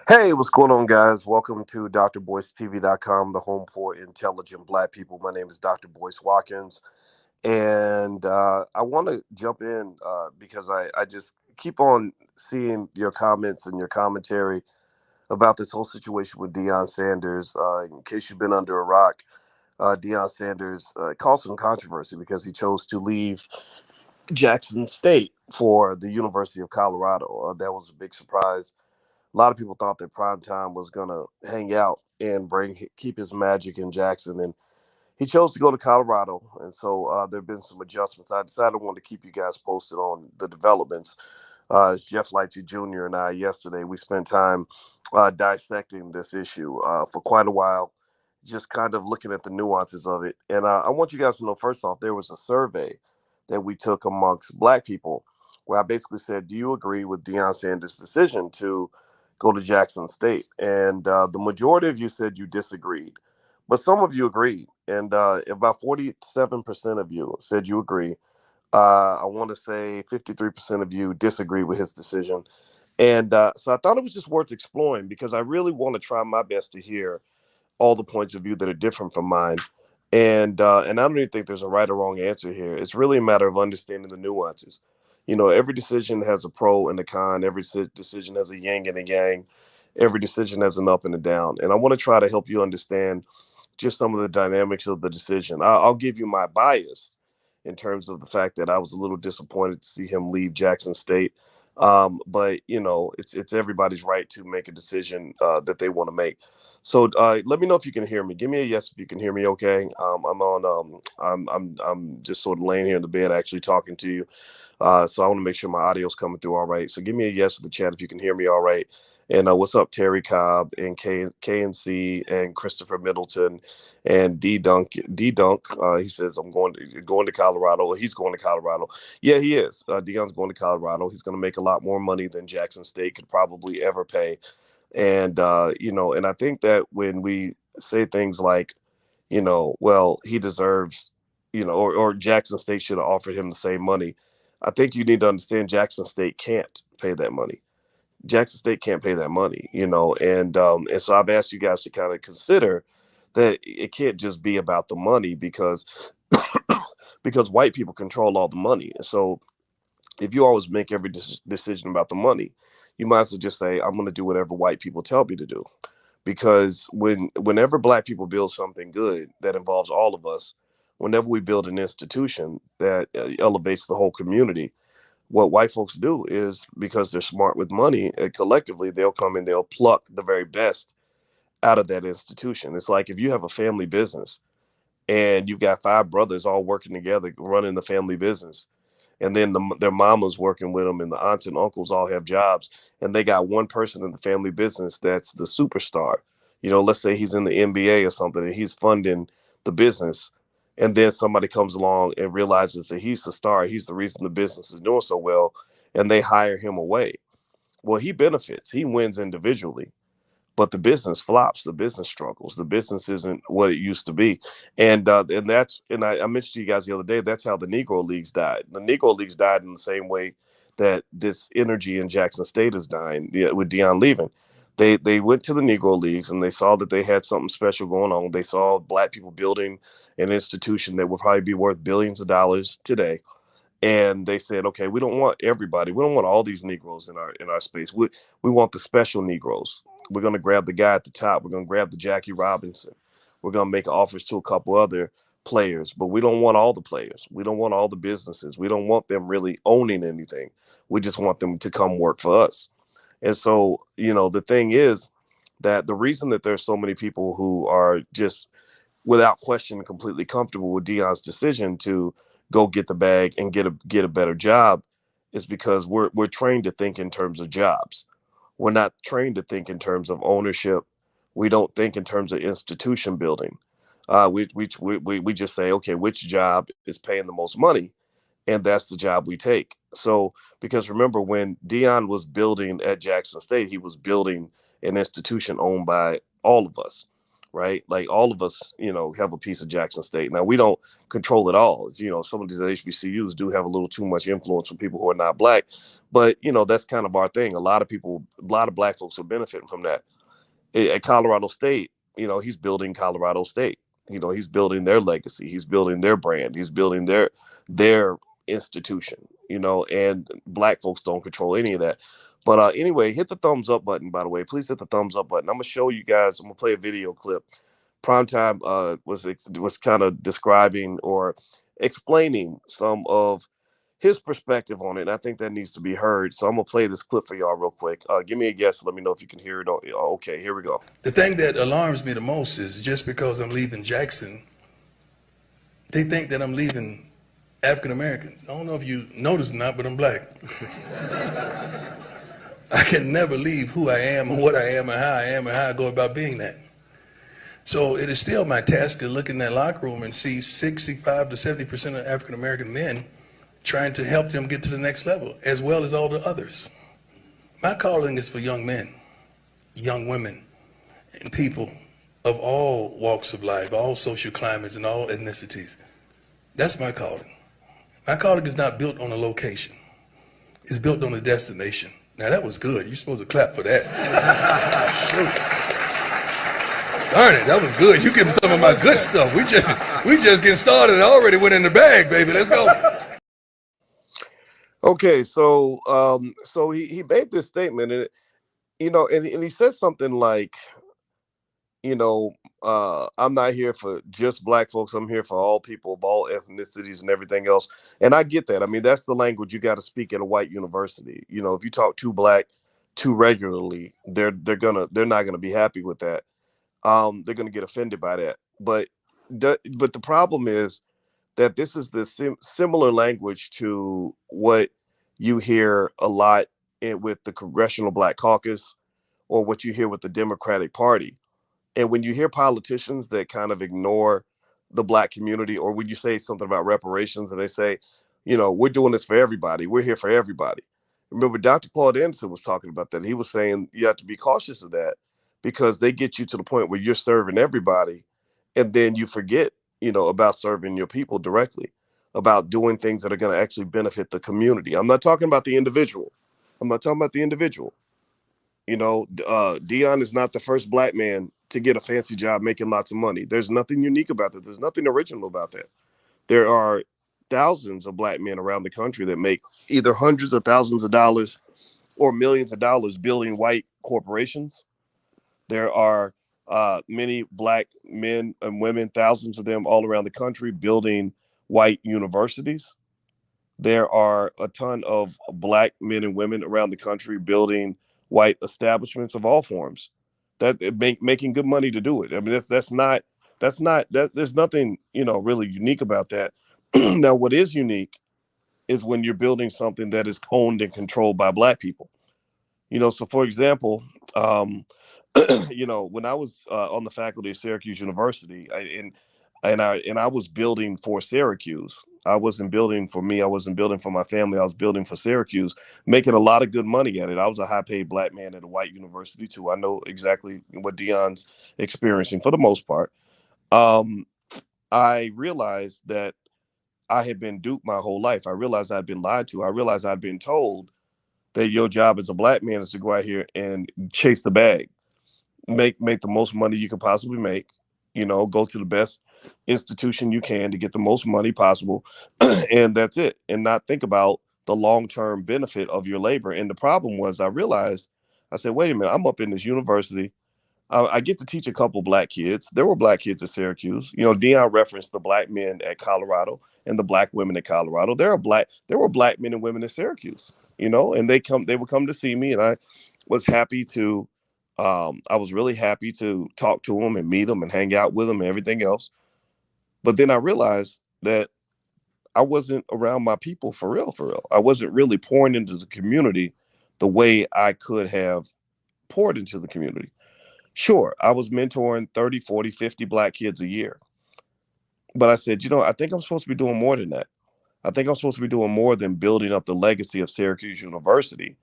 Hey, what's going on, guys? Welcome to drboycetv.com, the home for intelligent black people. My name is Dr. Boyce Watkins, and I want to jump in because I just keep on seeing your comments and your commentary about this whole situation with Deion Sanders. In case you've been under a rock, Deion Sanders caused some controversy because he chose to leave Jackson State for the University of Colorado. That was a big surprise. A lot of people thought that Prime Time was gonna hang out and keep his magic in Jackson, and he chose to go to Colorado. And so there have been some adjustments. I decided I wanted to keep you guys posted on the developments. As Jeff Lighty Jr. and I yesterday, we spent time dissecting this issue for quite a while, just kind of looking at the nuances of it. And I want you guys to know, first off, there was a survey that we took amongst black people where I basically said, do you agree with Deion Sanders' decision to go to Jackson State? And the majority of you said you disagreed, but some of you agreed. And about 47% of you said you agree. I want to say 53% of you disagree with his decision. And so I thought it was just worth exploring because I really want to try my best to hear all the points of view that are different from mine. And I don't even think there's a right or wrong answer here. It's really a matter of understanding the nuances. You know, every decision has a pro and a con. Every decision has a yin and a yang. Every decision has an up and a down. And I want to try to help you understand just some of the dynamics of the decision. I'll give you my bias in terms of the fact that I was a little disappointed to see him leave Jackson State. But you know, it's everybody's right to make a decision that they want to make. So let me know if you can hear me. Give me a yes if you can hear me. Okay. I'm on. I'm just sort of laying here in the bed, actually talking to you. So I want to make sure my audio's coming through all right. So give me a yes in the chat if you can hear me all right. And what's up, Terry Cobb and KNC and Christopher Middleton and D Dunk. He says I'm going to Colorado. He's going to Colorado. Yeah, he is. Deion's going to Colorado. He's going to make a lot more money than Jackson State could probably ever pay. And you know, and I think that when we say things like, you know, well, he deserves, you know, or Jackson State should have offered him the same money. I think you need to understand Jackson State can't pay that money. Jackson State can't pay that money, you know, and so I've asked you guys to kind of consider that it can't just be about the money because because white people control all the money. So if you always make every decision about the money, you might as well just say, I'm going to do whatever white people tell me to do. Because whenever black people build something good that involves all of us, whenever we build an institution that elevates the whole community, what white folks do is because they're smart with money, collectively they'll come and they'll pluck the very best out of that institution. It's like if you have a family business and you've got five brothers all working together running the family business, and then their mama's working with them, and the aunts and uncles all have jobs, and they got one person in the family business that's the superstar. You know, let's say he's in the NBA or something, and he's funding the business, and then somebody comes along and realizes that he's the star, he's the reason the business is doing so well, and they hire him away. Well, he benefits, he wins individually, but the business flops, the business struggles, the business isn't what it used to be. And I mentioned to you guys the other day, that's how the Negro Leagues died. The Negro Leagues died in the same way that this energy in Jackson State is dying, yeah, with Deion leaving. They went to the Negro Leagues and they saw that they had something special going on. They saw black people building an institution that would probably be worth billions of dollars today, and they said, okay, we don't want everybody. We don't want all these Negroes in our space. We want the special Negroes. We're going to grab the guy at the top. We're going to grab the Jackie Robinson. We're going to make offers to a couple other players, but we don't want all the players. We don't want all the businesses. We don't want them really owning anything. We just want them to come work for us. And so, you know, the thing is that the reason that there's so many people who are just without question completely comfortable with Deion's decision to go get the bag and get a better job is because we're trained to think in terms of jobs. We're not trained to think in terms of ownership. We don't think in terms of institution building. We just say, okay, which job is paying the most money, and that's the job we take. So because remember when Deion was building at Jackson State, he was building an institution owned by all of us. right? Like all of us, have a piece of Jackson State. Now we don't control it all. It's, some of these HBCUs do have a little too much influence from people who are not black, but that's kind of our thing. A lot of people, a lot of black folks are benefiting from that. At Colorado State, he's building Colorado State. He's building their legacy. He's building their brand. He's building their institution. And black folks don't control any of that. But anyway, hit the thumbs up button. By the way, please hit the thumbs up button. I'm gonna show you guys. I'm gonna play a video clip. Primetime was kind of describing or explaining some of his perspective on it. And I think that needs to be heard. So I'm gonna play this clip for y'all real quick. Give me a guess. Let me know if you can hear it. Okay, here we go. The thing that alarms me the most is just because I'm leaving Jackson, they think that I'm leaving African Americans. I don't know if you noticed or not, but I'm black. I can never leave who I am and what I am and how I am and how I go about being that. So it is still my task to look in that locker room and see 65 to 70% of African American men trying to help them get to the next level, as well as all the others. My calling is for young men, young women, and people of all walks of life, all social climates, and all ethnicities. That's my calling. My calling is not built on a location. It's built on a destination. Now that was good. You're supposed to clap for that. Darn it, that was good. You getting some of my good stuff. We just getting started. I already went in the bag, baby. Let's go. Okay, so he made this statement, and and he said something like, I'm not here for just black folks. I'm here for all people of all ethnicities and everything else. And I get that. I mean, that's the language you got to speak at a white university. If you talk too black too regularly, they're not gonna be happy with that. They're gonna get offended by that. But the problem is that this is the similar language to what you hear a lot with the Congressional Black Caucus, or what you hear with the Democratic Party. And when you hear politicians that kind of ignore the black community, or when you say something about reparations and they say, we're doing this for everybody, we're here for everybody. Remember, Dr. Claude Anderson was talking about that. He was saying you have to be cautious of that, because they get you to the point where you're serving everybody, and then you forget, about serving your people directly, about doing things that are going to actually benefit the community. I'm not talking about the individual. Deion is not the first black man to get a fancy job making lots of money. There's nothing unique about that. There's nothing original about that. There are thousands of black men around the country that make either hundreds of thousands of dollars or millions of dollars building white corporations. There are many black men and women, thousands of them all around the country, building white universities. There are a ton of black men and women around the country building white establishments of all forms, that making good money to do it. I mean, there's nothing, really unique about that. Now, what is unique is when you're building something that is owned and controlled by black people. So for example, um, when I was on the faculty of Syracuse University, I was building for Syracuse. I wasn't building for me. I wasn't building for my family. I was building for Syracuse, making a lot of good money at it. I was a high-paid black man at a white university too. I know exactly what Deion's experiencing for the most part. Um, I realized that I had been duped my whole life. I realized I'd been lied to. I realized I'd been told that your job as a black man is to go out here and chase the bag, make the most money you can possibly make, go to the best institution you can to get the most money possible, and that's it, and not think about the long-term benefit of your labor. And the problem was, I realized, I said, wait a minute, I'm up in this university. I get to teach a couple black kids. There were black kids at Syracuse. Deion referenced the black men at Colorado and the black women at Colorado. There were black men and women at Syracuse, and they would come to see me, and I was happy to, I was really happy to talk to them and meet them and hang out with them and everything else. But then I realized that I wasn't around my people for real, for real. I wasn't really pouring into the community the way I could have poured into the community. Sure, I was mentoring 30, 40, 50 black kids a year. But I said, I think I'm supposed to be doing more than that. I think I'm supposed to be doing more than building up the legacy of Syracuse University.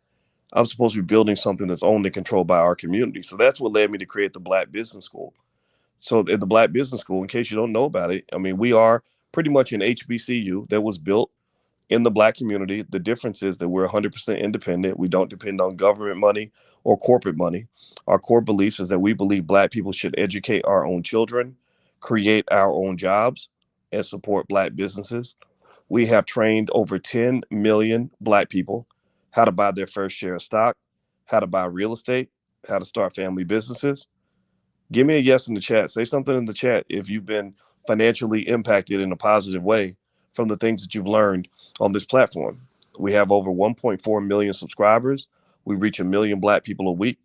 I'm supposed to be building something that's owned and controlled by our community. So that's what led me to create the Black Business School. So at the Black Business School, in case you don't know about it, I mean, we are pretty much an HBCU that was built in the Black community. The difference is that we're 100% independent. We don't depend on government money or corporate money. Our core beliefs is that we believe Black people should educate our own children, create our own jobs, and support Black businesses. We have trained over 10 million Black people how to buy their first share of stock, how to buy real estate, how to start family businesses. Give me a yes in the chat. Say something in the chat if you've been financially impacted in a positive way from the things that you've learned on this platform. We have over 1.4 million subscribers. We reach a million Black people a week.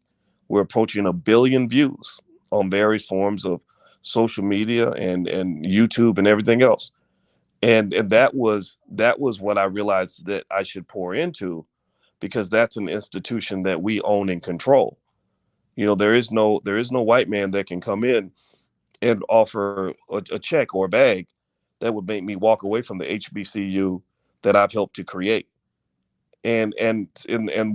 We're approaching a billion views on various forms of social media and YouTube and everything else. And that was what I realized that I should pour into, because that's an institution that we own and control. There is no white man that can come in and offer a check or a bag that would make me walk away from the HBCU that I've helped to create. And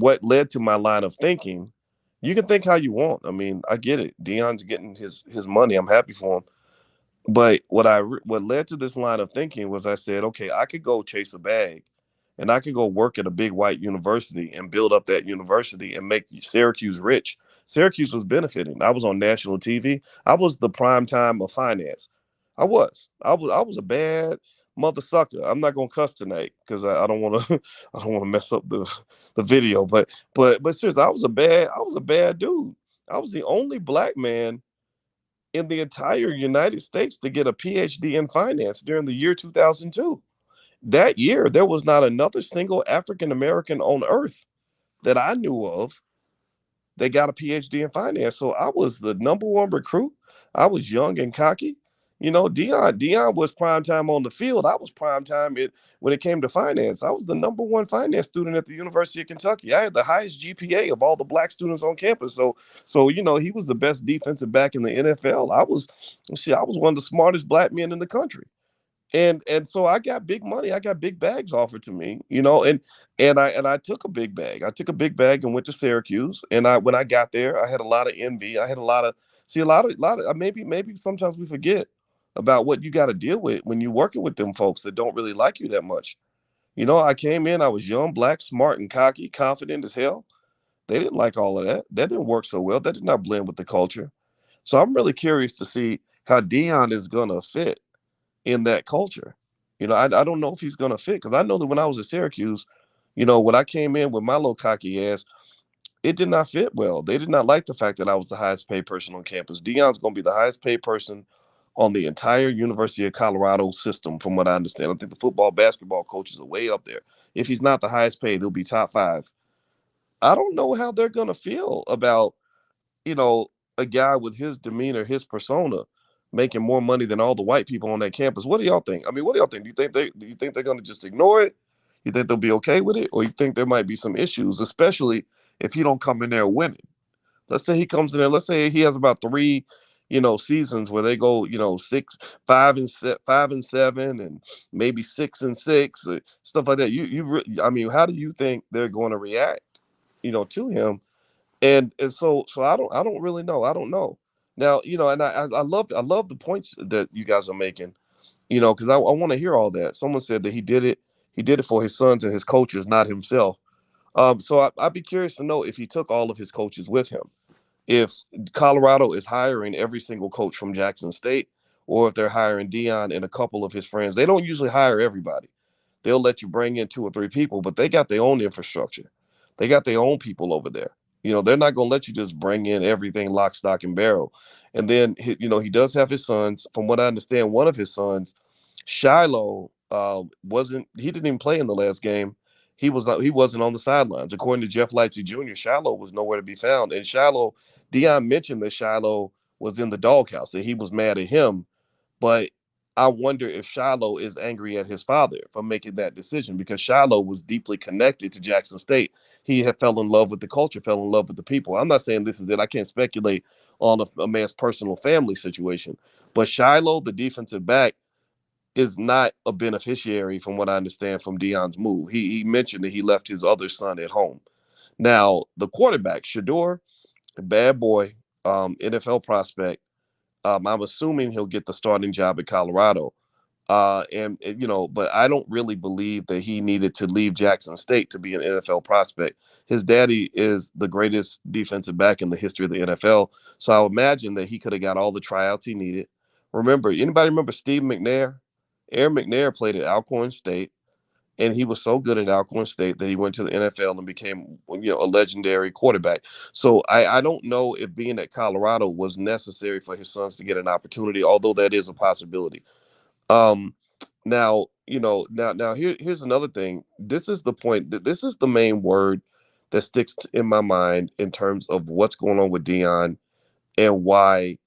what led to my line of thinking, you can think how you want. I mean, I get it. Deion's getting his money. I'm happy for him. But what led to this line of thinking was, I said, okay, I could go chase a bag, and I could go work at a big white university and build up that university and make Syracuse rich. Syracuse was benefiting. I was on national TV. I was the prime time of finance. I was a bad mother sucker. I'm not gonna cuss tonight because I don't want to I don't want to mess up the video. But seriously, I was a bad dude. I was the only Black man in the entire United States to get a PhD in finance during the year 2002. That year, there was not another single African American on earth that I knew of that got a PhD in finance. So I was the number one recruit. I was young and cocky. Deion was prime time on the field. I was prime time when it came to finance. I was the number one finance student at the University of Kentucky. I had the highest GPA of all the Black students on campus. So he was the best defensive back in the NFL. I was one of the smartest Black men in the country. And so I got big money. I got big bags offered to me, and I took a big bag. I took a big bag and went to Syracuse. And when I got there, I had a lot of envy. I had a lot of see a lot of maybe sometimes we forget about what you got to deal with when you're working with them folks that don't really like you that much. I came in, I was young, Black, smart, and cocky, confident as hell. They didn't like all of that. That didn't work so well. That did not blend with the culture. So I'm really curious to see how Deion is gonna fit in that culture. I don't know if he's going to fit, because I know that when I was at Syracuse, when I came in with my little cocky ass, it did not fit well. They did not like the fact that I was the highest paid person on campus. Deion's going to be the highest paid person on the entire University of Colorado system, from what I understand. I think the football, basketball coaches are way up there. If he's not the highest paid, he'll be top five. I don't know how they're going to feel about you know, a guy with his demeanor, his persona, making more money than all the white people on that campus. What do y'all think? I mean, what do y'all think? Do you think they're going to just ignore it? You think they'll be okay with it, or you think there might be some issues, especially if he don't come in there winning? Let's say he comes in there. Let's say he has about three, seasons where they go, 5-7, and maybe 6-6, stuff like that. I mean, how do you think they're going to react, to him? And so I don't really know. I don't know. Now, and I love the points that you guys are making, because I want to hear all that. Someone said that he did it for his sons and his coaches, not himself. So I'd be curious to know if he took all of his coaches with him. If Colorado is hiring every single coach from Jackson State, or if they're hiring Deion and a couple of his friends. They don't usually hire everybody. They'll let you bring in two or three people, but they got their own infrastructure. They got their own people over there. They're not going to let you just bring in everything lock, stock, and barrel. And then, he does have his sons. From what I understand, one of his sons, Shiloh, he didn't even play in the last game. He wasn't on the sidelines. According to Jeff Lightsey Jr., Shiloh was nowhere to be found. And Deion mentioned that Shiloh was in the doghouse, and he was mad at him. But I wonder if Shiloh is angry at his father for making that decision, because Shiloh was deeply connected to Jackson State. He had fell in love with the culture, fell in love with the people. I'm not saying this is it. I can't speculate on a man's personal family situation. But Shiloh, the defensive back, is not a beneficiary, from what I understand, from Deion's move. He mentioned that he left his other son at home. Now, the quarterback, Shador, a bad boy, NFL prospect. I'm assuming he'll get the starting job at Colorado. But I don't really believe that he needed to leave Jackson State to be an NFL prospect. His daddy is the greatest defensive back in the history of the NFL, so I would imagine that he could have got all the tryouts he needed. Anybody remember Steve McNair? Aaron McNair played at Alcorn State, and he was so good at Alcorn State that he went to the NFL and became, a legendary quarterback. So I don't know if being at Colorado was necessary for his sons to get an opportunity, although that is a possibility. Um, here's another thing. This is the point. This is the main word that sticks in my mind in terms of what's going on with Dion and why,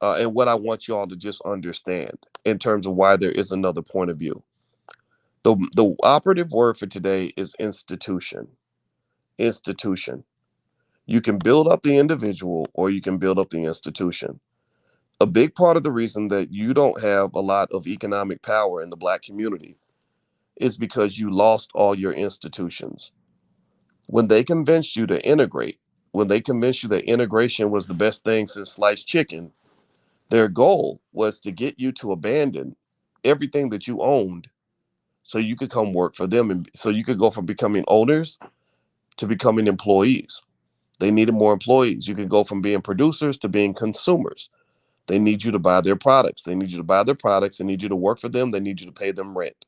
and what I want you all to just understand in terms of why there is another point of view. The operative word for today is institution. Institution. You can build up the individual or you can build up the institution. A big part of the reason that you don't have a lot of economic power in the black community is because you lost all your institutions. When they convinced you to integrate, when they convinced you that integration was the best thing since sliced chicken, their goal was to get you to abandon everything that you owned so you could come work for them, and so you could go from becoming owners to becoming employees. They needed more employees. You could go from being producers to being consumers. They need you to buy their products. They need you to buy their products. They need you to work for them. They need you to pay them rent.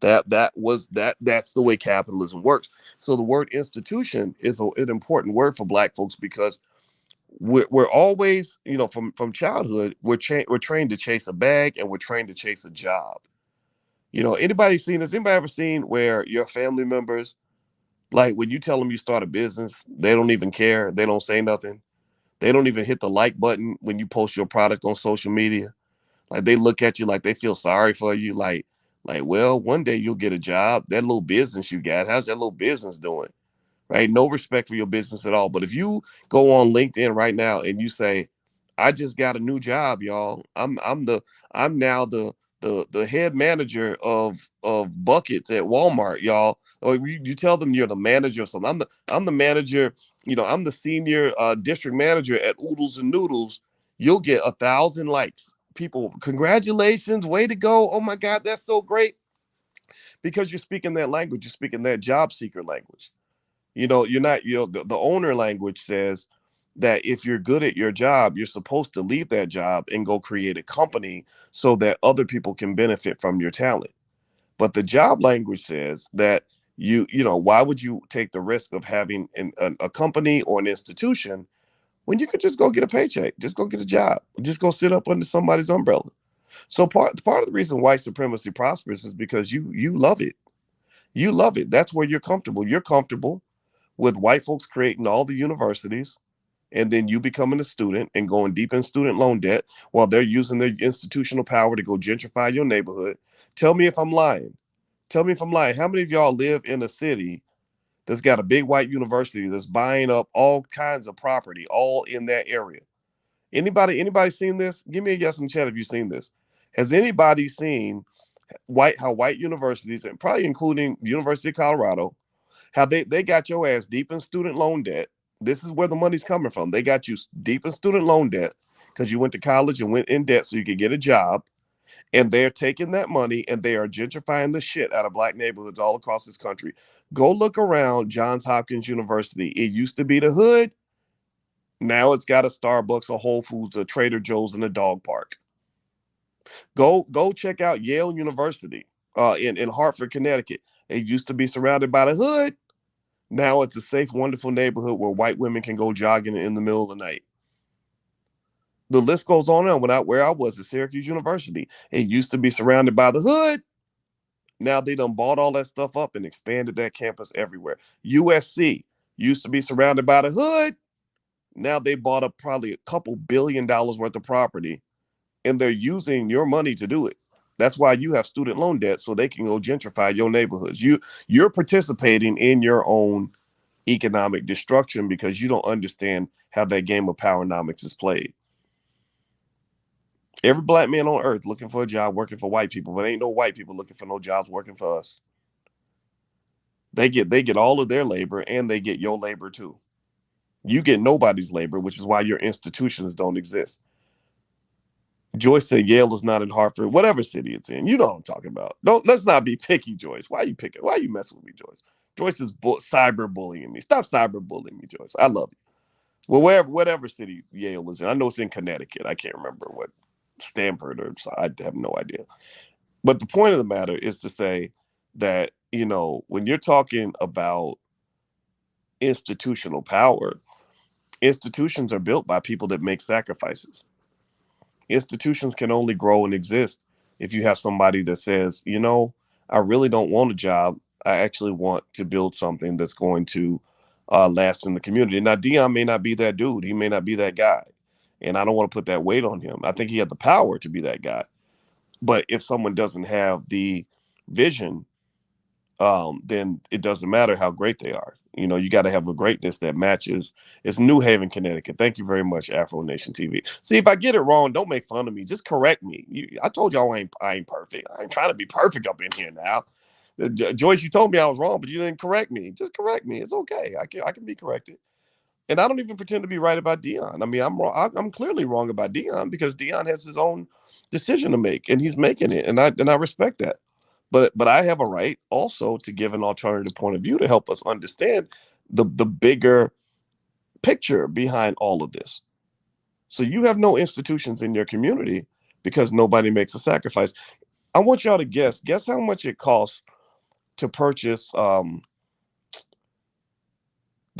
That's the way capitalism works. So the word institution is an important word for black folks because we're always, from childhood, we're trained to chase a bag and we're trained to chase a job. Anybody seen this? Anybody ever seen where your family members, like when you tell them you start a business, they don't even care. They don't say nothing. They don't even hit the like button when you post your product on social media. Like they look at you like they feel sorry for you. Well, one day you'll get a job. That little business you got, how's that little business doing? Right? No respect for your business at all. But if you go on LinkedIn right now and you say, I just got a new job, y'all. I'm now the head manager of buckets at Walmart, y'all. Or you tell them you're the manager or something. I'm the manager, I'm the senior district manager at Oodles and Noodles. You'll get 1,000 likes. People, congratulations, way to go. Oh my God, that's so great. Because you're speaking that language, you're speaking that job seeker language. You're not, the owner language says that if you're good at your job, you're supposed to leave that job and go create a company so that other people can benefit from your talent. But the job language says that why would you take the risk of having a company or an institution when you could just go get a paycheck, just go get a job, just go sit up under somebody's umbrella? So part of the reason white supremacy prospers is because you love it. You love it. That's where you're comfortable. You're comfortable with white folks creating all the universities and then you becoming a student and going deep in student loan debt while they're using their institutional power to go gentrify your neighborhood. Tell me if I'm lying. Tell me if I'm lying. How many of y'all live in a city that's got a big white university that's buying up all kinds of property all in that area? Anybody seen this? Give me a yes in the chat if you've seen this. Has anybody seen how white universities, and probably including University of Colorado, how they got your ass deep in student loan debt? This is where the money's coming from. They got you deep in student loan debt because you went to college and went in debt so you could get a job. And they're taking that money and they are gentrifying the shit out of black neighborhoods all across this country. Go look around Johns Hopkins University. It used to be the hood. Now it's got a Starbucks, a Whole Foods, a Trader Joe's, and a dog park. Go check out Yale University in Hartford, Connecticut. It used to be surrounded by the hood. Now it's a safe, wonderful neighborhood where white women can go jogging in the middle of the night. The list goes on and on. Where I was at Syracuse University, it used to be surrounded by the hood. Now they done bought all that stuff up and expanded that campus everywhere. USC used to be surrounded by the hood. Now they bought up probably a couple $1 billion worth of property and they're using your money to do it. That's why you have student loan debt so they can go gentrify your neighborhoods. You're participating in your own economic destruction because you don't understand how that game of powernomics is played. Every black man on earth looking for a job working for white people, but ain't no white people looking for no jobs working for us. They get all of their labor and they get your labor too. You get nobody's labor, which is why your institutions don't exist. Joyce said Yale is not in Hartford, whatever city it's in. You know what I'm talking about. Don't let's not be picky, Joyce. Why are you picking? Why are you messing with me, Joyce? Joyce is cyber bullying me. Stop cyber bullying me, Joyce. I love you. Well, whatever city Yale is in. I know it's in Connecticut. I can't remember what Stanford or I have no idea. But the point of the matter is to say that, when you're talking about institutional power, institutions are built by people that make sacrifices. Institutions can only grow and exist if you have somebody that says, I really don't want a job. I actually want to build something that's going to last in the community. Now, Deion may not be that dude. He may not be that guy. And I don't want to put that weight on him. I think he had the power to be that guy. But if someone doesn't have the vision, then it doesn't matter how great they are. You got to have a greatness that matches. It's New Haven, Connecticut. Thank you very much, Afro Nation TV. See, if I get it wrong, don't make fun of me. Just correct me. I told y'all I ain't perfect. I ain't trying to be perfect up in here now. Joyce, you told me I was wrong, but you didn't correct me. Just correct me. It's okay. I can be corrected. And I don't even pretend to be right about Deion. I mean, I'm wrong. I'm clearly wrong about Deion because Deion has his own decision to make, and he's making it, and I respect that. But I have a right also to give an alternative point of view to help us understand the bigger picture behind all of this. So you have no institutions in your community because nobody makes a sacrifice. I want y'all to guess how much it costs to purchase the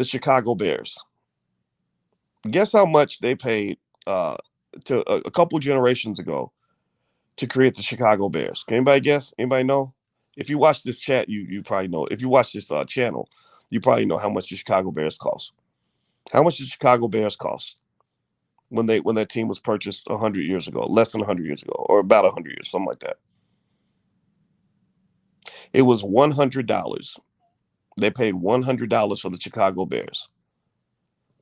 Chicago Bears. Guess how much they paid to a couple generations ago to create the Chicago Bears. Can anybody guess? Anybody know? If you watch this chat, you probably know. If you watch this channel, you probably know how much the Chicago Bears cost. How much did Chicago Bears cost when that team was purchased 100 years ago, less than 100 years ago, or about 100 years, something like that? It was $100. They paid $100 for the Chicago Bears.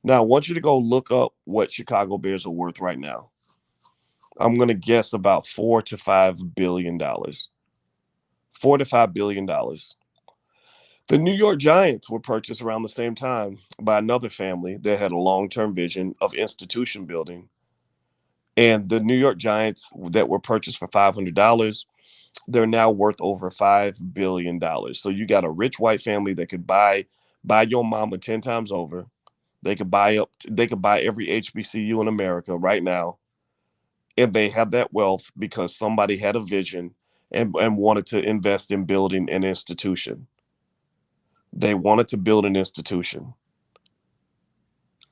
Now I want you to go look up what Chicago Bears are worth right now. I'm gonna guess about $4 to $5 billion. $4 to $5 billion. The New York Giants were purchased around the same time by another family that had a long-term vision of institution building. And the New York Giants that were purchased for $500, they're now worth over $5 billion. So you got a rich white family that could buy your mama 10 times over. They could buy every HBCU in America right now. And they have that wealth because somebody had a vision and wanted to invest in building an institution. They wanted to build an institution.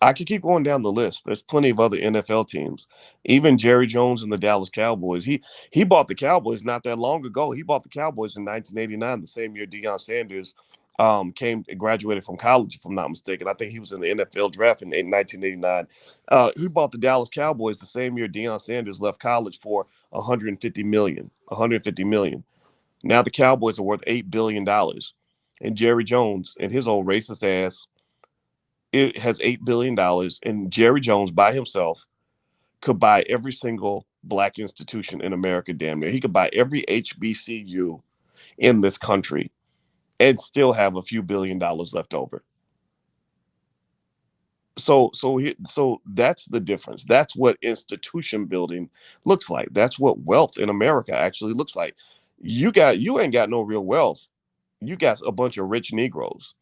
I could keep going down the list. There's plenty of other NFL teams. Even Jerry Jones and the Dallas Cowboys. He bought the Cowboys not that long ago. He bought the Cowboys in 1989, the same year Deion Sanders graduated from college, if I'm not mistaken. I think he was in the NFL draft in 1989. He bought the Dallas Cowboys the same year Deion Sanders left college for 150 million. 150 million. Now the Cowboys are worth $8 billion, and Jerry Jones and his old racist ass it has $8 billion, and Jerry Jones by himself could buy every single black institution in America. Damn near, he could buy every HBCU in this country and still have a few $1 billion left over. So that's the difference. That's what institution building looks like. That's what wealth in America actually looks like. You ain't got no real wealth. You got a bunch of rich Negroes.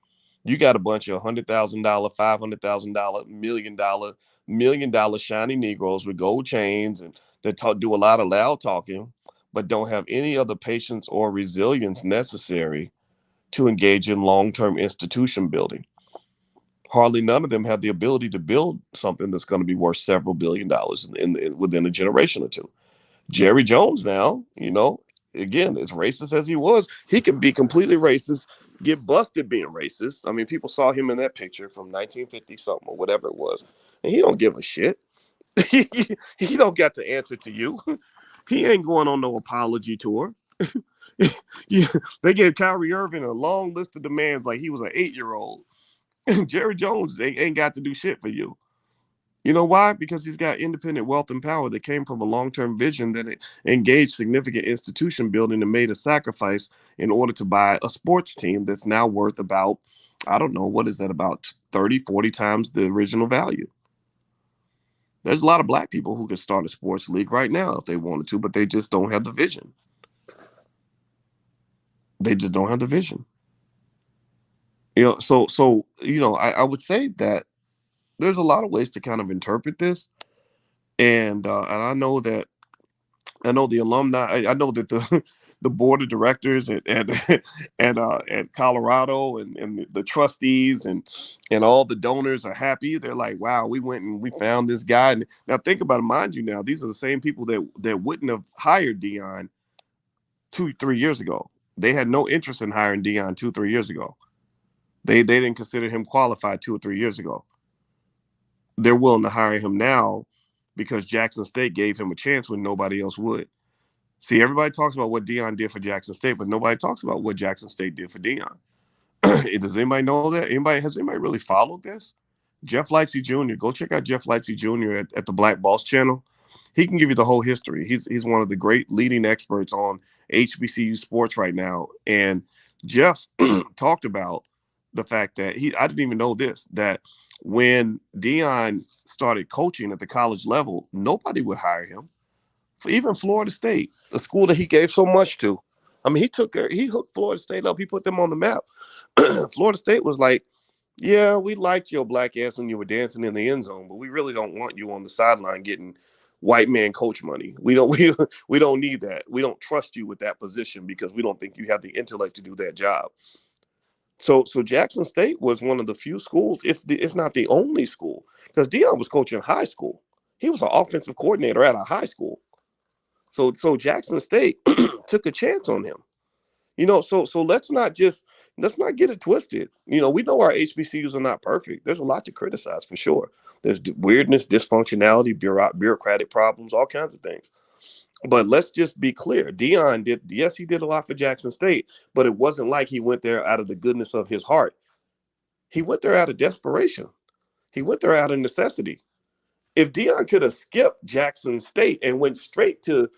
You got a bunch of $100,000, $500,000, $1 million shiny Negroes with gold chains and that do a lot of loud talking, but don't have any of the patience or resilience necessary to engage in long-term institution building. Hardly none of them have the ability to build something that's going to be worth several $1 billion within a generation or two. Jerry Jones now, again, as racist as he was, he can be completely racist, get busted being racist. I mean, people saw him in that picture from 1950 something or whatever it was, and he don't give a shit. He don't got to answer to you. He ain't going on no apology tour. They gave Kyrie Irving a long list of demands like he was an 8-year-old. Jerry Jones ain't got to do shit for you. You know why? Because he's got independent wealth and power that came from a long-term vision that engaged significant institution building and made a sacrifice in order to buy a sports team that's now worth about, I don't know, what is that, about 30, 40 times the original value. There's a lot of black people who could start a sports league right now if they wanted to, but they just don't have the vision. They just don't have the vision. I would say that there's a lot of ways to kind of interpret this, and I know the alumni. I know that the the board of directors at Colorado and the trustees and all the donors are happy. They're like, wow, we went and we found this guy. And now think about it, mind you, now these are the same people that wouldn't have hired Deion 2 3 years ago. They had no interest in hiring Deion 2 3 years ago. They didn't consider him qualified 2 or 3 years ago. They're willing to hire him now because Jackson State gave him a chance when nobody else would. See, everybody talks about what Deion did for Jackson State, but nobody talks about what Jackson State did for Deion. Does anybody know that? Has anybody really followed this? Jeff Lightsey Jr. Go check out Jeff Lightsey Jr. at the Black Boss channel. He can give you the whole history. He's one of the great leading experts on HBCU sports right now. And Jeff talked about the fact that I didn't even know this, that when Deion started coaching at the college level, nobody would hire him. For even Florida State, the school that he gave so much to. I mean, he hooked Florida State up. He put them on the map. Florida State was like, yeah, we liked your black ass when you were dancing in the end zone, but we really don't want you on the sideline getting white man coach money. We don't need that. We don't trust you with that position because we don't think you have the intellect to do that job. So Jackson State was one of the few schools, if not the only school, because Deion was coaching high school. He was an offensive coordinator at a high school. So Jackson State took a chance on him. So let's not get it twisted. We know our HBCUs are not perfect. There's a lot to criticize for sure. There's weirdness, dysfunctionality, bureaucratic problems, all kinds of things. But let's just be clear. Deion did, yes, he did a lot for Jackson State, but it wasn't like he went there out of the goodness of his heart. He went there out of desperation. He went there out of necessity. If Deion could have skipped Jackson State and went straight to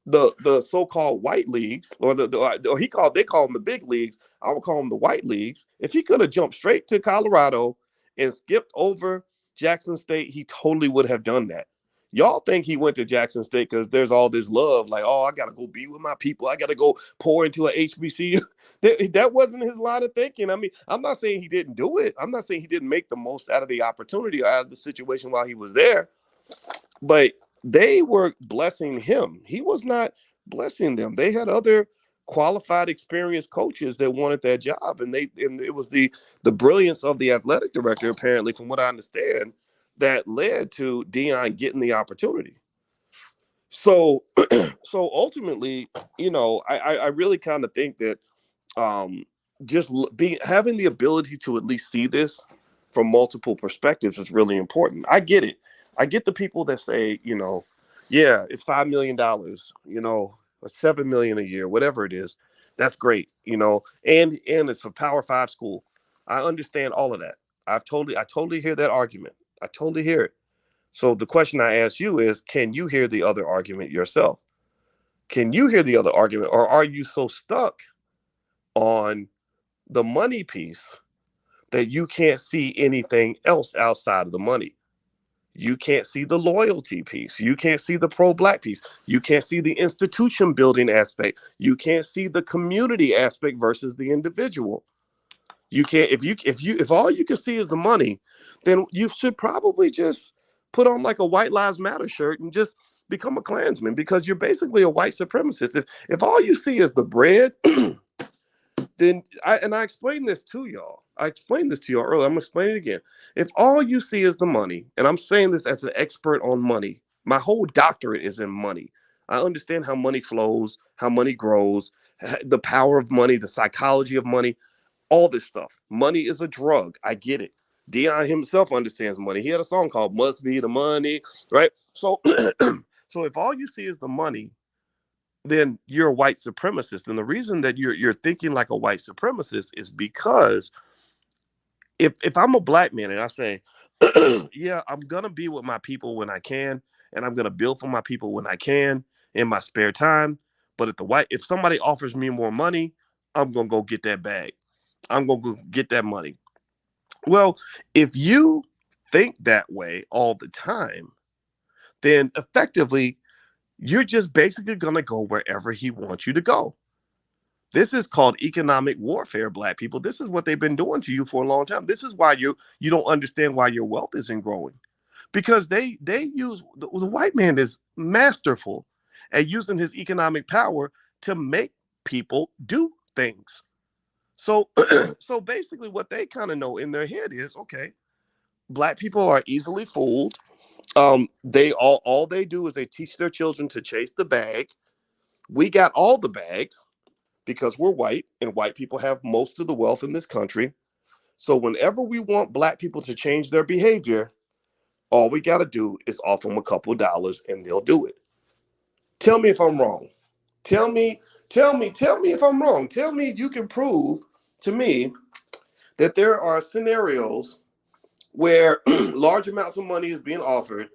the so-called white leagues, or or they call them the big leagues, I would call them the white leagues. If he could have jumped straight to Colorado and skipped over Jackson State, he totally would have done that. Y'all think he went to Jackson State because there's all this love, like, oh, I gotta go be with my people, I gotta go pour into a HBCU. That wasn't his line of thinking. I mean, I'm not saying he didn't do it. I'm not saying he didn't make the most out of the opportunity or out of the situation while he was there, but they were blessing him. He was not blessing them. They had other qualified, experienced coaches that wanted that job, and it was the brilliance of the athletic director, apparently, from what I understand, that led to Deion getting the opportunity. So, so ultimately, I really kind of think that um, just being having the ability to at least see this from multiple perspectives is really important. I get it. I get the people that say, yeah, it's $5 million, or 7 million a year, whatever it is. That's great, and it's a Power Five school. I understand all of that. I totally hear that argument. I totally hear it. So the question I ask you is, can you hear the other argument yourself? Can you hear the other argument, or are you so stuck on the money piece that you can't see anything else outside of the money? You can't see the loyalty piece. You can't see the pro-black piece. You can't see the institution building aspect. You can't see the community aspect versus the individual. You can't if all you can see is the money, then you should probably just put on like a White Lives Matter shirt and just become a Klansman, because you're basically a white supremacist. If all you see is the bread, then I explained this to y'all. I explained this to y'all earlier. I'm gonna explain it again. If all you see is the money, and I'm saying this as an expert on money, my whole doctorate is in money. I understand how money flows, how money grows, the power of money, the psychology of money, all this stuff. Money is a drug. I get it. Deion himself understands money. He had a song called "Must Be the Money," right? So, so if all you see is the money, then you're a white supremacist. And the reason that you're thinking like a white supremacist is because if I'm a black man and I say, yeah, I'm gonna be with my people when I can, and I'm gonna build for my people when I can in my spare time. But if somebody offers me more money, I'm gonna go get that bag. I'm gonna go get that money. Well, if you think that way all the time, then effectively you're just basically going to go wherever he wants you to go. This is called economic warfare, black people. This is what they've been doing to you for a long time. This is why you don't understand why your wealth isn't growing. Because they use the white man is masterful at using his economic power to make people do things. So so basically what they kind of know in their head is, okay, black people are easily fooled. They all they do is they teach their children to chase the bag. We got all the bags because we're white and white people have most of the wealth in this country. So whenever we want black people to change their behavior, all we got to do is offer them a couple of dollars and they'll do it. Tell me if I'm wrong. Tell me if I'm wrong. Tell me you can prove to me that there are scenarios where large amounts of money is being offered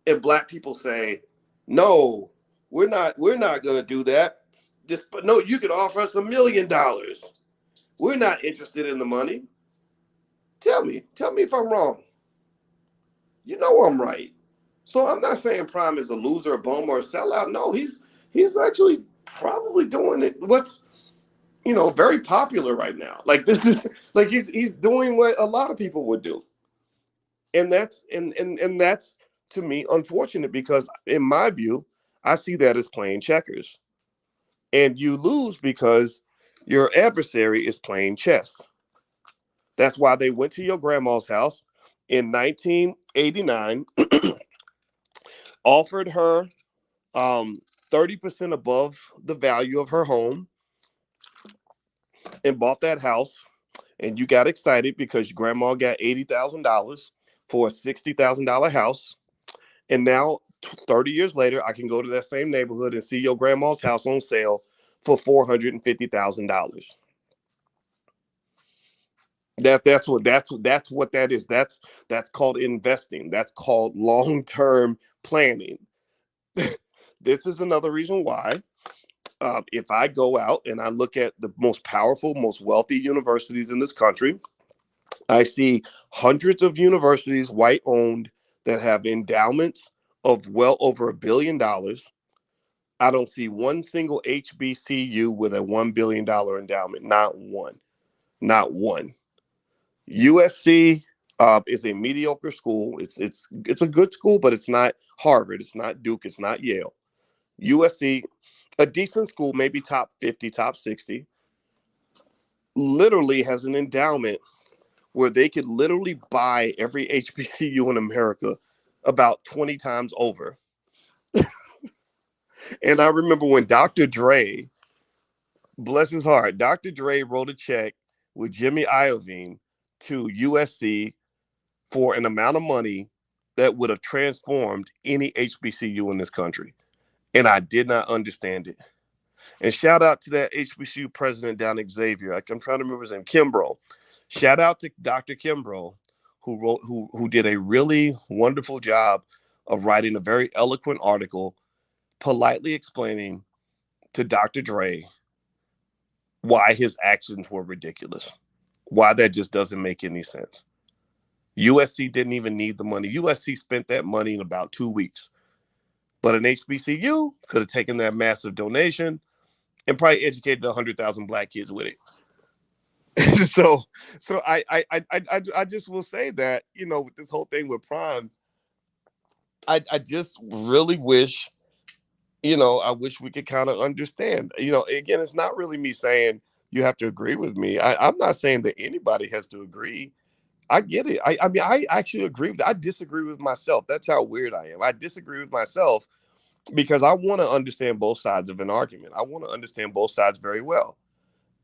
and black people say, "No, we're not going to do that." But no, you could offer us $1 million. We're not interested in the money. Tell me if I'm wrong. You know I'm right. So I'm not saying Prime is a loser, a bum, or a sellout. No, he's actually probably doing it. What's very popular right now. Like this is like he's doing what a lot of people would do, and that's to me unfortunate because in my view, I see that as playing checkers, and you lose because your adversary is playing chess. That's why they went to your grandma's house in 1989, offered her um 30% above the value of her home and bought that house, and you got excited because your grandma got $80,000 for a $60,000 house, and now 30 years later I can go to that same neighborhood and see your grandma's house on sale for $450,000. That's what that is. That's called investing. That's called long-term planning. This is another reason why, if I go out and I look at the most powerful, most wealthy universities in this country, I see hundreds of universities, white owned, that have endowments of well over $1 billion. I don't see one single HBCU with a $1 billion endowment. Not one. Not one. USC is a mediocre school. It's a good school, but it's not Harvard. It's not Duke. It's not Yale. USC, a decent school, maybe top 50, top 60, literally has an endowment where they could literally buy every HBCU in America about 20 times over. And I remember when Dr. Dre, bless his heart, Dr. Dre wrote a check with Jimmy Iovine to USC for an amount of money that would have transformed any HBCU in this country. And I did not understand it. And shout out to that HBCU president down at Xavier. I'm trying to remember his name, Kimbrough. Shout out to Dr. Kimbrough, who did a really wonderful job of writing a very eloquent article, politely explaining to Dr. Dre why his actions were ridiculous, why that just doesn't make any sense. USC didn't even need the money. USC spent that money in about 2 weeks. But an HBCU could have taken that massive donation and probably educated 100,000 black kids with it. so so I just will say that, with this whole thing with Prime, I just really wish, I wish we could kind of understand. Again, it's not really me saying you have to agree with me. I'm not saying that anybody has to agree. I get it. I mean, I actually agree with. I disagree with myself. That's how weird I am. I disagree with myself because I want to understand both sides of an argument. I want to understand both sides very well.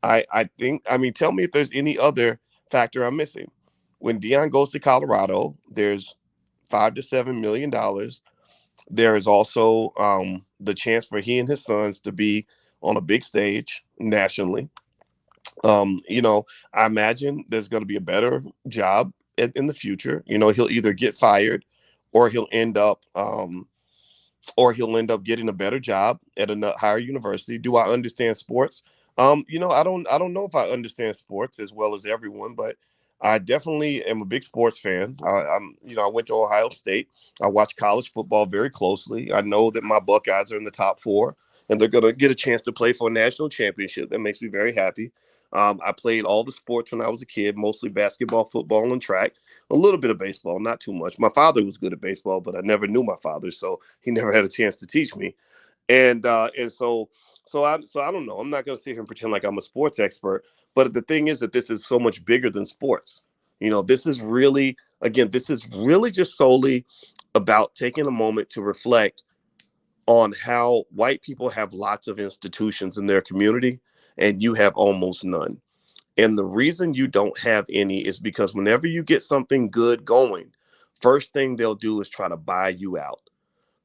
I think. I mean, tell me if there's any other factor I'm missing. When Deion goes to Colorado, there's $5 to $7 million. There is also the chance for he and his sons to be on a big stage nationally. I imagine there's going to be a better job in the future. He'll either get fired or he'll end up getting a better job at a higher university. Do I understand sports? I don't know if I understand sports as well as everyone, but I definitely am a big sports fan. I went to Ohio State. I watch college football very closely. I know that my Buckeyes are in the top four, and they're going to get a chance to play for a national championship. That makes me very happy. I played all the sports when I was a kid, mostly basketball, football, and track. A little bit of baseball, not too much. My father was good at baseball, but I never knew my father, so he never had a chance to teach me. And so I don't know. I'm not going to sit here and pretend like I'm a sports expert, but the thing is that this is so much bigger than sports. This is really, again, this is really just solely about taking a moment to reflect on how white people have lots of institutions in their community and you have almost none. And the reason you don't have any is because whenever you get something good going, first thing they'll do is try to buy you out.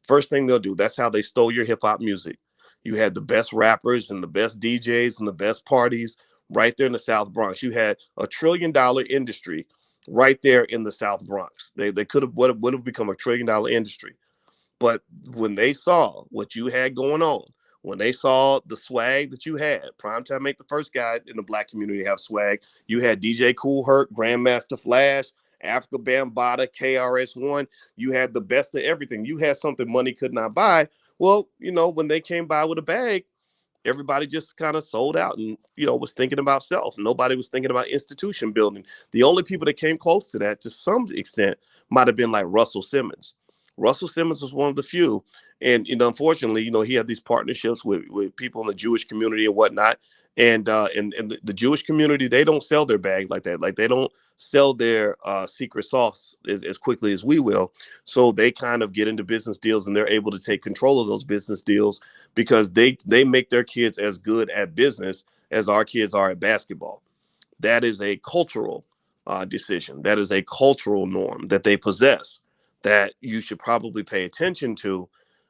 First thing they'll do. That's how they stole your hip hop music. You had the best rappers and the best DJs and the best parties right there in the South Bronx. You had $1 trillion industry right there in the South Bronx. They could have would have become $1 trillion industry. But when they saw what you had going on, when they saw the swag that you had, Primetime ain't the first guy in the black community to have swag. You had DJ Cool Herc, Grandmaster Flash, Africa Bambaataa, KRS-One. You had the best of everything. You had something money could not buy. Well, when they came by with a bag, everybody just kind of sold out and was thinking about self. Nobody was thinking about institution building. The only people that came close to that to some extent might have been like Russell Simmons. Russell Simmons was one of the few, and unfortunately, he had these partnerships with people in the Jewish community and whatnot. And the Jewish community, they don't sell their bag like that. Like they don't sell their secret sauce as quickly as we will. So they kind of get into business deals and they're able to take control of those business deals because they make their kids as good at business as our kids are at basketball. That is a cultural decision. That is a cultural norm that they possess that you should probably pay attention to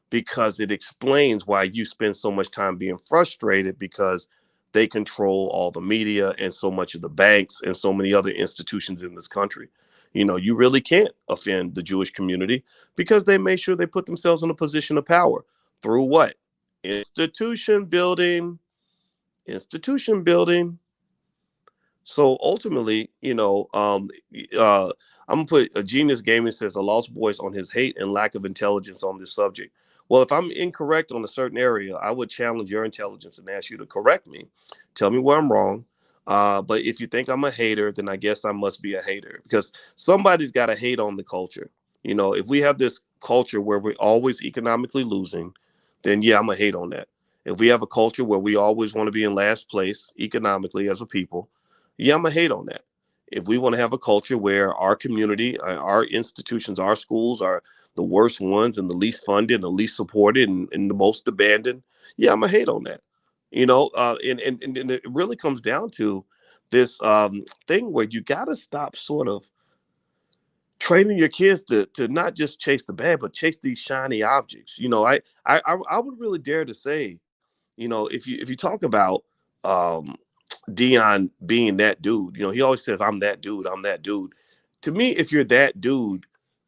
because it explains why you spend so much time being frustrated because they control all the media and so much of the banks and so many other institutions in this country. You really can't offend the Jewish community because they make sure they put themselves in a position of power through what? Institution building, institution building. So ultimately, I'm gonna put a Genius Gaming says a lost voice on his hate and lack of intelligence on this subject. Well, if I'm incorrect on a certain area, I would challenge your intelligence and ask you to correct me. Tell me where I'm wrong. But if you think I'm a hater, then I guess I must be a hater because somebody's got to hate on the culture. If we have this culture where we're always economically losing, then yeah, I'm gonna hate on that. If we have a culture where we always want to be in last place economically as a people, yeah, I'm gonna hate on that. If we want to have a culture where our community, our institutions, our schools are the worst ones and the least funded and the least supported and the most abandoned, yeah, I'm gonna hate on that. And it really comes down to this thing where you got to stop sort of training your kids to not just chase the bag, but chase these shiny objects. I would really dare to say, if you talk about um, Deion being that dude. He always says, I'm that dude. I'm that dude. To me, if you're that dude,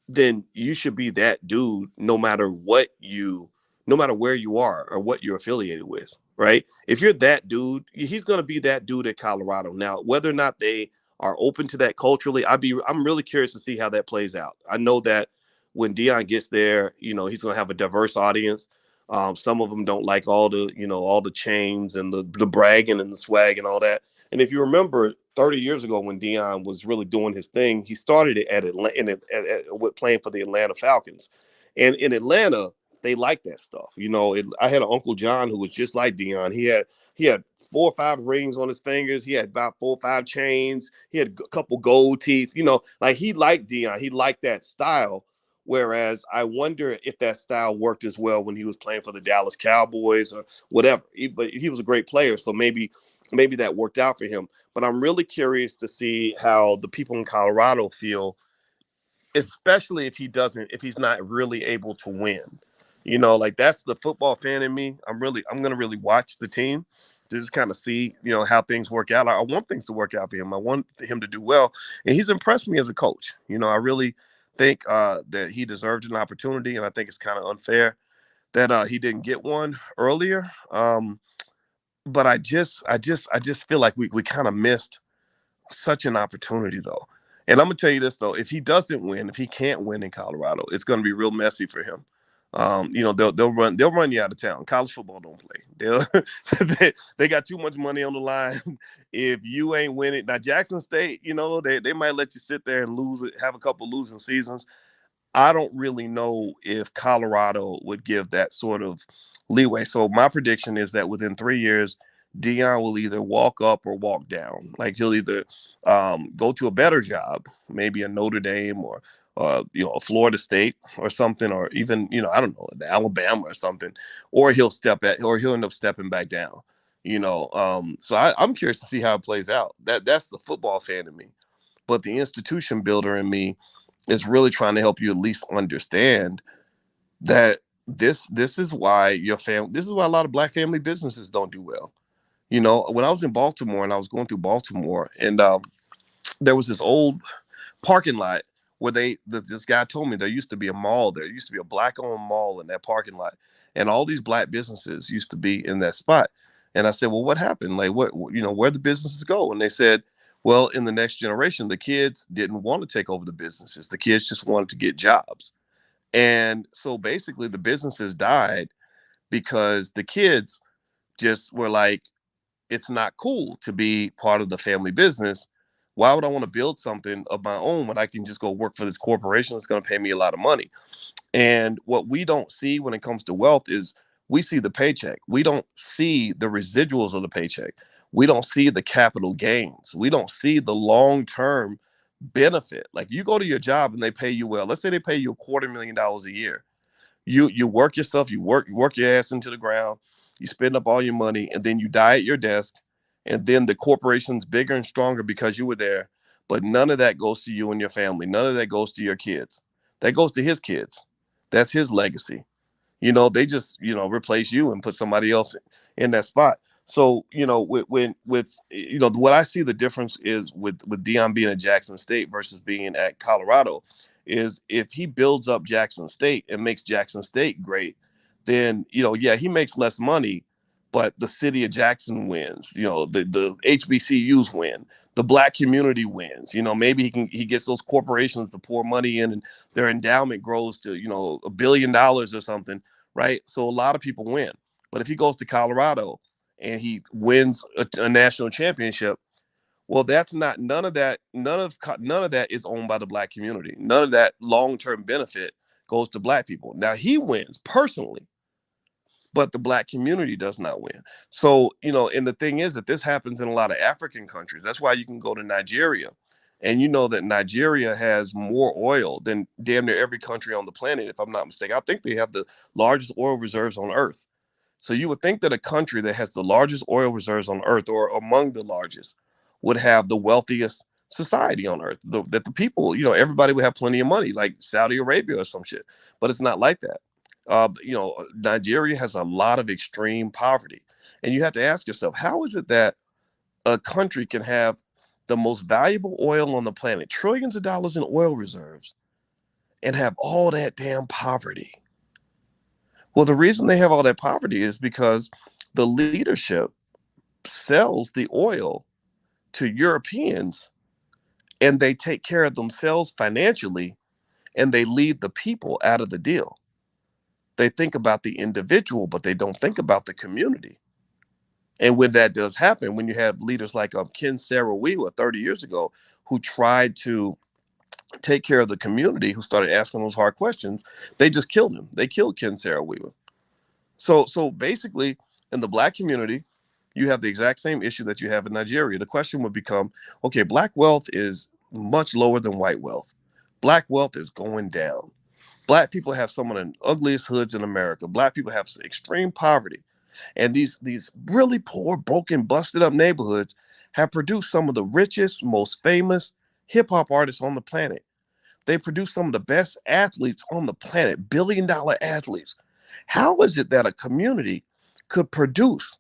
then you should be that dude no matter where you are or what you're affiliated with, right? If you're that dude, he's going to be that dude at Colorado. Now, whether or not they are open to that culturally, I'm really curious to see how that plays out. I know that when Deion gets there, he's going to have a diverse audience. Some of them don't like all the chains and the bragging and the swag and all that. And if you remember, 30 years ago when Deion was really doing his thing, he started it at Atlanta, with playing for the Atlanta Falcons. And in Atlanta, they like that stuff. I had an Uncle John who was just like Deion. He had 4 or 5 rings on his fingers. He had about 4 or 5 chains. He had a couple gold teeth. Like he liked Deion. He liked that style. Whereas I wonder if that style worked as well when he was playing for the Dallas Cowboys or whatever. But he was a great player, so maybe that worked out for him. But I'm really curious to see how the people in Colorado feel, especially if he's not really able to win. Like that's the football fan in me. I'm gonna really watch the team to just kind of see, how things work out. I want things to work out for him. I want him to do well. And he's impressed me as a coach. I really think that he deserved an opportunity, and I think it's kind of unfair that he didn't get one earlier. But I just feel like we kind of missed Such an opportunity, though. And I'm gonna tell you this though: if he doesn't win, if he can't win in Colorado, it's gonna be real messy for him. They'll run you out of town. College football don't play. They got too much money on the line. If you ain't winning, now Jackson State, they might let you sit there and lose it, have a couple losing seasons. I don't really know if Colorado would give that sort of leeway. So my prediction is that within 3 years, Deion will either walk up or walk down. Like he'll either go to a better job, maybe a Notre Dame or a Florida State or something, or even I don't know, Alabama or something, or he'll end up stepping back down. So I'm curious to see how it plays out. That's the football fan in me, but the institution builder in me is really trying to help you at least understand that this is why this is why a lot of black family businesses don't do well. When I was in Baltimore and I was going through Baltimore, and there was this old parking lot where this guy told me there used to be a mall there. Used to be a black owned mall in that parking lot, and all these black businesses used to be in that spot. And I said, well, what happened? Like, where the businesses go? And they said, well, in the next generation, the kids didn't want to take over the businesses. The kids just wanted to get jobs. And so basically the businesses died because the kids just were like, it's not cool to be part of the family business. Why would I want to build something of my own when I can just go work for this corporation that's going to pay me a lot of money? And what we don't see when it comes to wealth is we see the paycheck. We don't see the residuals of the paycheck. We don't see the capital gains. We don't see the long-term benefit. Like you go to your job and they pay you well. Let's say they pay you $250,000 a year. You work yourself, you work your ass into the ground, you spend up all your money, and then you die at your desk, and then the corporation's bigger and stronger because you were there. But none of that goes to you and your family. None of that goes to your kids. That goes to his kids. That's his legacy. They just replace you and put somebody else in that spot. So with what I see the difference is with Deion being at Jackson State versus being at Colorado is if he builds up Jackson State and makes Jackson State great, then yeah, he makes less money, but the city of Jackson wins. The HBCUs win. The black community wins. Maybe he gets those corporations to pour money in, and their endowment grows to $1 billion or something, right? So a lot of people win. But if he goes to Colorado and he wins a national championship, well, that's not none of that is owned by the black community. None of that long-term benefit goes to black people. Now he wins personally, but the black community does not win. So, and the thing is that this happens in a lot of African countries. That's why you can go to Nigeria, and you know that Nigeria has more oil than damn near every country on the planet, if I'm not mistaken. I think they have the largest oil reserves on earth. So you would think that a country that has the largest oil reserves on earth, or among the largest, would have the wealthiest society on earth. That the people, everybody would have plenty of money, like Saudi Arabia or some shit. But it's not like that. Nigeria has a lot of extreme poverty. And you have to ask yourself, how is it that a country can have the most valuable oil on the planet, trillions of dollars in oil reserves, and have all that damn poverty? Well, the reason they have all that poverty is because the leadership sells the oil to Europeans, and they take care of themselves financially, and they leave the people out of the deal. They think about the individual, but they don't think about the community. And when that does happen, when you have leaders like Ken Saro-Wiwa 30 years ago, who tried to take care of the community, who started asking those hard questions, they just killed him. They killed Ken Saro-Wiwa. So basically, in the black community, you have the exact same issue that you have in Nigeria. The question would become, okay, black wealth is much lower than white wealth. Black wealth is going down. Black people have some of the ugliest hoods in America. Black people have extreme poverty. And these really poor, broken, busted up neighborhoods have produced some of the richest, most famous hip hop artists on the planet. They produce some of the best athletes on the planet, billion-dollar athletes. How is it that a community could produce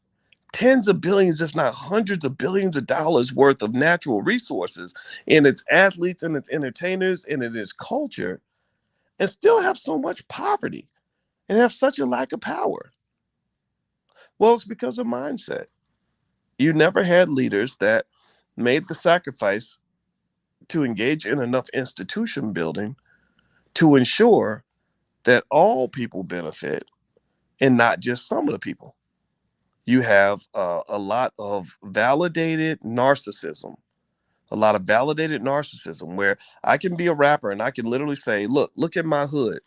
tens of billions, if not hundreds of billions of dollars worth of natural resources in its athletes and its entertainers and in its culture, and still have so much poverty and have such a lack of power? Well, it's because of mindset. You never had leaders that made the sacrifice to engage in enough institution building to ensure that all people benefit and not just some of the people. You have a lot of validated narcissism, a lot of validated narcissism where I can be a rapper and I can literally say, look at my hood.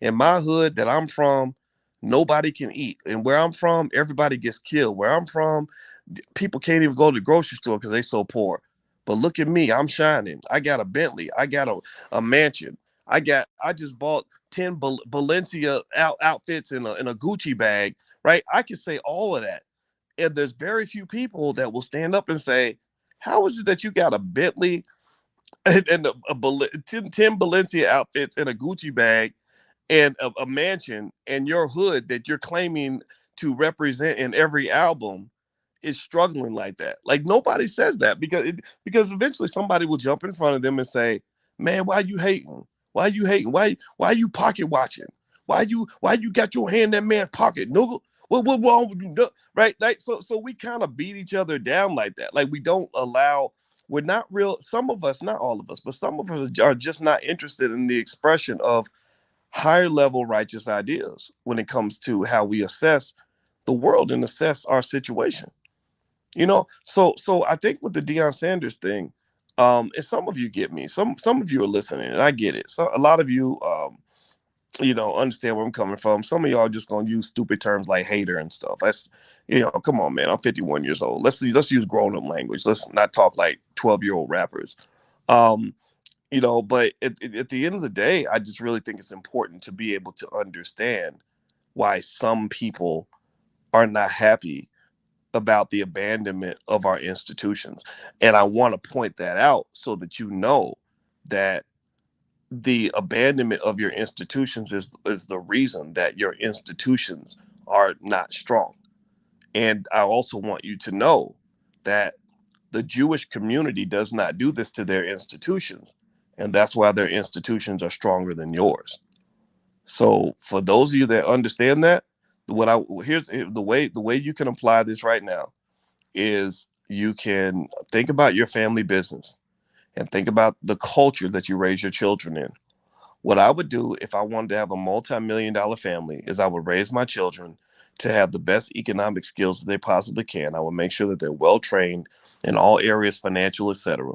In my hood that I'm from, nobody can eat. And where I'm from, everybody gets killed. Where I'm from, people can't even go to the grocery store because they so poor. But look at me, I'm shining. I got a Bentley. I got a mansion. I just bought 10 Balenciaga outfits in a Gucci bag, right? I can say all of that. And there's very few people that will stand up and say, how is it that you got a Bentley and 10 Balenciaga outfits and a Gucci bag and a mansion and your hood that you're claiming to represent in every album is struggling like that? Like nobody says that because eventually somebody will jump in front of them and say, "Man, why you hating? Why you hating? Why you pocket watching? Why you got your hand in that man's pocket, nigga? What wrong with you?" Right? Like so we kind of beat each other down like that. Like we don't allow. We're not real. Some of us, not all of us, but some of us are just not interested in the expression of higher level righteous ideas when it comes to how we assess the world and assess our situation. So I think with the Deion Sanders thing, and some of you get me, some of you are listening, and I get it. So a lot of you, understand where I'm coming from. Some of y'all just gonna use stupid terms like hater and stuff. That's, come on, man. I'm 51 years old. Let's use grown up language. Let's not talk like 12-year-old rappers. Um, but at the end of the day, I just really think it's important to be able to understand why some people are not happy about the abandonment of our institutions. And I want to point that out so that you know that the abandonment of your institutions is the reason that your institutions are not strong. And I also want you to know that the Jewish community does not do this to their institutions. And that's why their institutions are stronger than yours. So for those of you that understand that, what I here's the way you can apply this right now is you can think about your family business and think about the culture that you raise your children in. What I would do if I wanted to have a multi-million-dollar family is I would raise my children to have the best economic skills that they possibly can. I would make sure that they're well trained in all areas, financial, etc.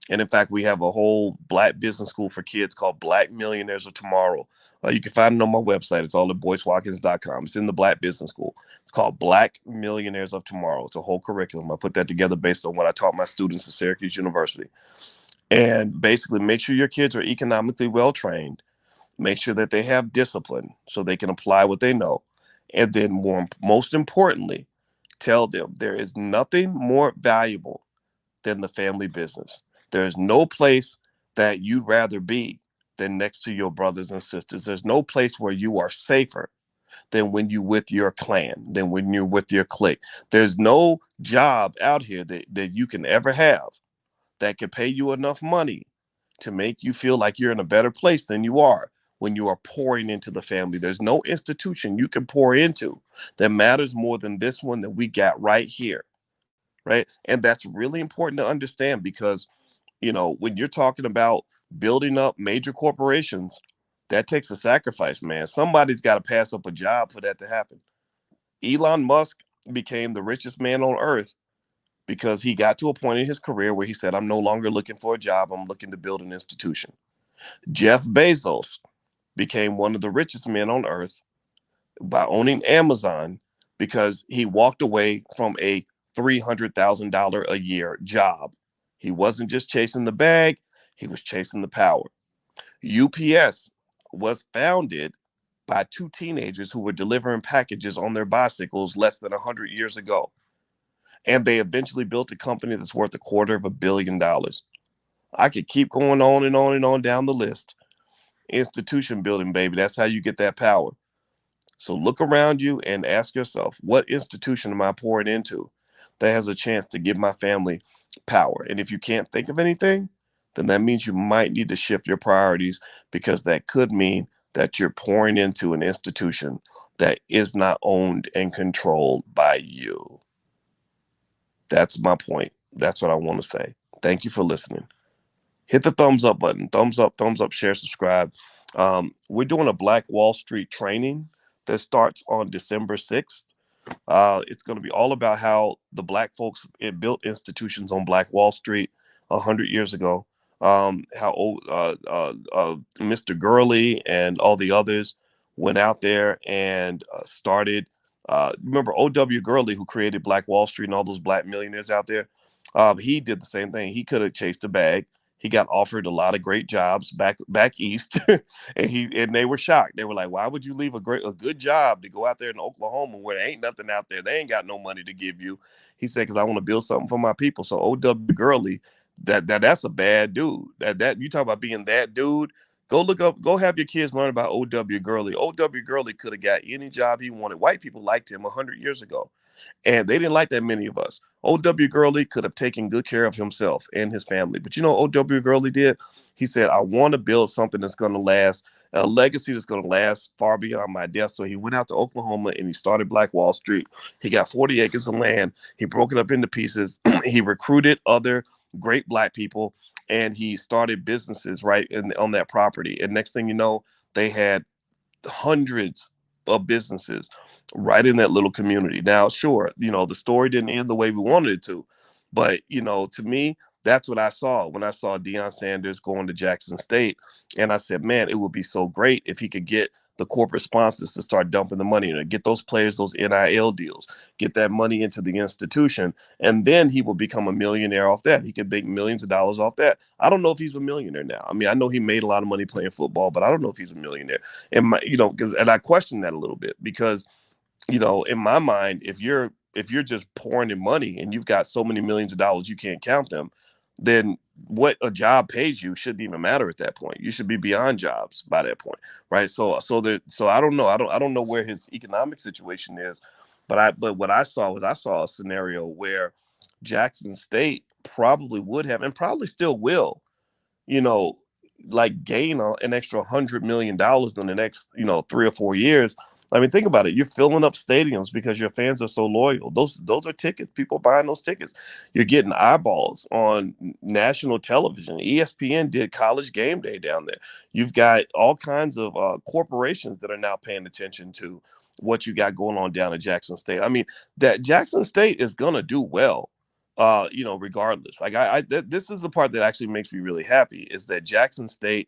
And in fact, we have a whole Black business school for kids called Black Millionaires of Tomorrow. You can find it on my website. It's all at boycewatkins.com. It's in the Black business school. It's called Black Millionaires of Tomorrow. It's a whole curriculum. I put that together based on what I taught my students at Syracuse University. And basically, make sure your kids are economically well trained. Make sure that they have discipline so they can apply what they know. And then, most importantly, tell them there is nothing more valuable than the family business. There's no place that you'd rather be than next to your brothers and sisters. There's no place where you are safer than when you with your clan, than when you're with your clique. There's no job out here that you can ever have that can pay you enough money to make you feel like you're in a better place than you are when you are pouring into the family. There's no institution you can pour into that matters more than this one that we got right here. Right. And that's really important to understand because, when you're talking about building up major corporations, that takes a sacrifice, man. Somebody's got to pass up a job for that to happen. Elon Musk became the richest man on earth because he got to a point in his career where he said, I'm no longer looking for a job. I'm looking to build an institution. Jeff Bezos became one of the richest men on earth by owning Amazon because he walked away from a $300,000 a year job. He wasn't just chasing the bag, he was chasing the power. UPS was founded by two teenagers who were delivering packages on their bicycles less than 100 years ago. And they eventually built a company that's worth $250 million. I could keep going on and on and on down the list. Institution building, baby. That's how you get that power. So look around you and ask yourself, what institution am I pouring into that has a chance to give my family power? And if you can't think of anything, then that means you might need to shift your priorities because that could mean that you're pouring into an institution that is not owned and controlled by you. That's my point. That's what I want to say. Thank you for listening. Hit the thumbs up button. Thumbs up, share, subscribe. We're doing a Black Wall Street training that starts on December 6th. It's going to be all about how the black folks built institutions on Black Wall Street 100 years ago. How old Mr. Gurley and all the others went out there and started. Remember O.W. Gurley, who created Black Wall Street and all those black millionaires out there? He did the same thing. He could have chased a bag. He got offered a lot of great jobs back east, and they were shocked. They were like, "Why would you leave a good job to go out there in Oklahoma where there ain't nothing out there? They ain't got no money to give you." He said, "Because I want to build something for my people." So O.W. Gurley, that's a bad dude. That you talk about being that dude. Go look up. Go have your kids learn about O.W. Gurley. O.W. Gurley could have got any job he wanted. White people liked him 100 years ago. And they didn't like that many of us. O.W. Gurley could have taken good care of himself and his family. But you know O.W. Gurley did? He said, I want to build something that's going to last, a legacy that's going to last far beyond my death. So he went out to Oklahoma and he started Black Wall Street. He got 40 acres of land. He broke it up into pieces. He recruited other great black people and he started businesses on that property. And next thing you know, they had hundreds of businesses right in that little community. Now, sure, the story didn't end the way we wanted it to, but to me, that's what I saw when I saw Deion Sanders going to Jackson State, and I said, man, it would be so great if he could get the corporate sponsors to start dumping the money in, get those players those NIL deals, get that money into the institution, and then he will become a millionaire off that. He could make millions of dollars off that. I don't know if he's a millionaire now. I mean, I know he made a lot of money playing football, but I don't know if he's a millionaire. And and I question that a little bit because in my mind, if you're just pouring in money and you've got so many millions of dollars you can't count them, then what a job pays you shouldn't even matter at that point. You should be beyond jobs by that point, right? So I don't know. I don't know where his economic situation is, but what I saw a scenario where Jackson State probably would have and probably still will you know, like gain an extra $100 million in the next, 3 or 4 years. I mean, think about it. You're filling up stadiums because your fans are so loyal. Those are tickets. People buying those tickets. You're getting eyeballs on national television. ESPN did College Game Day down there. You've got all kinds of corporations that are now paying attention to what you got going on down at Jackson State. I mean, that Jackson State is gonna do well regardless. Like this is the part that actually makes me really happy is that Jackson State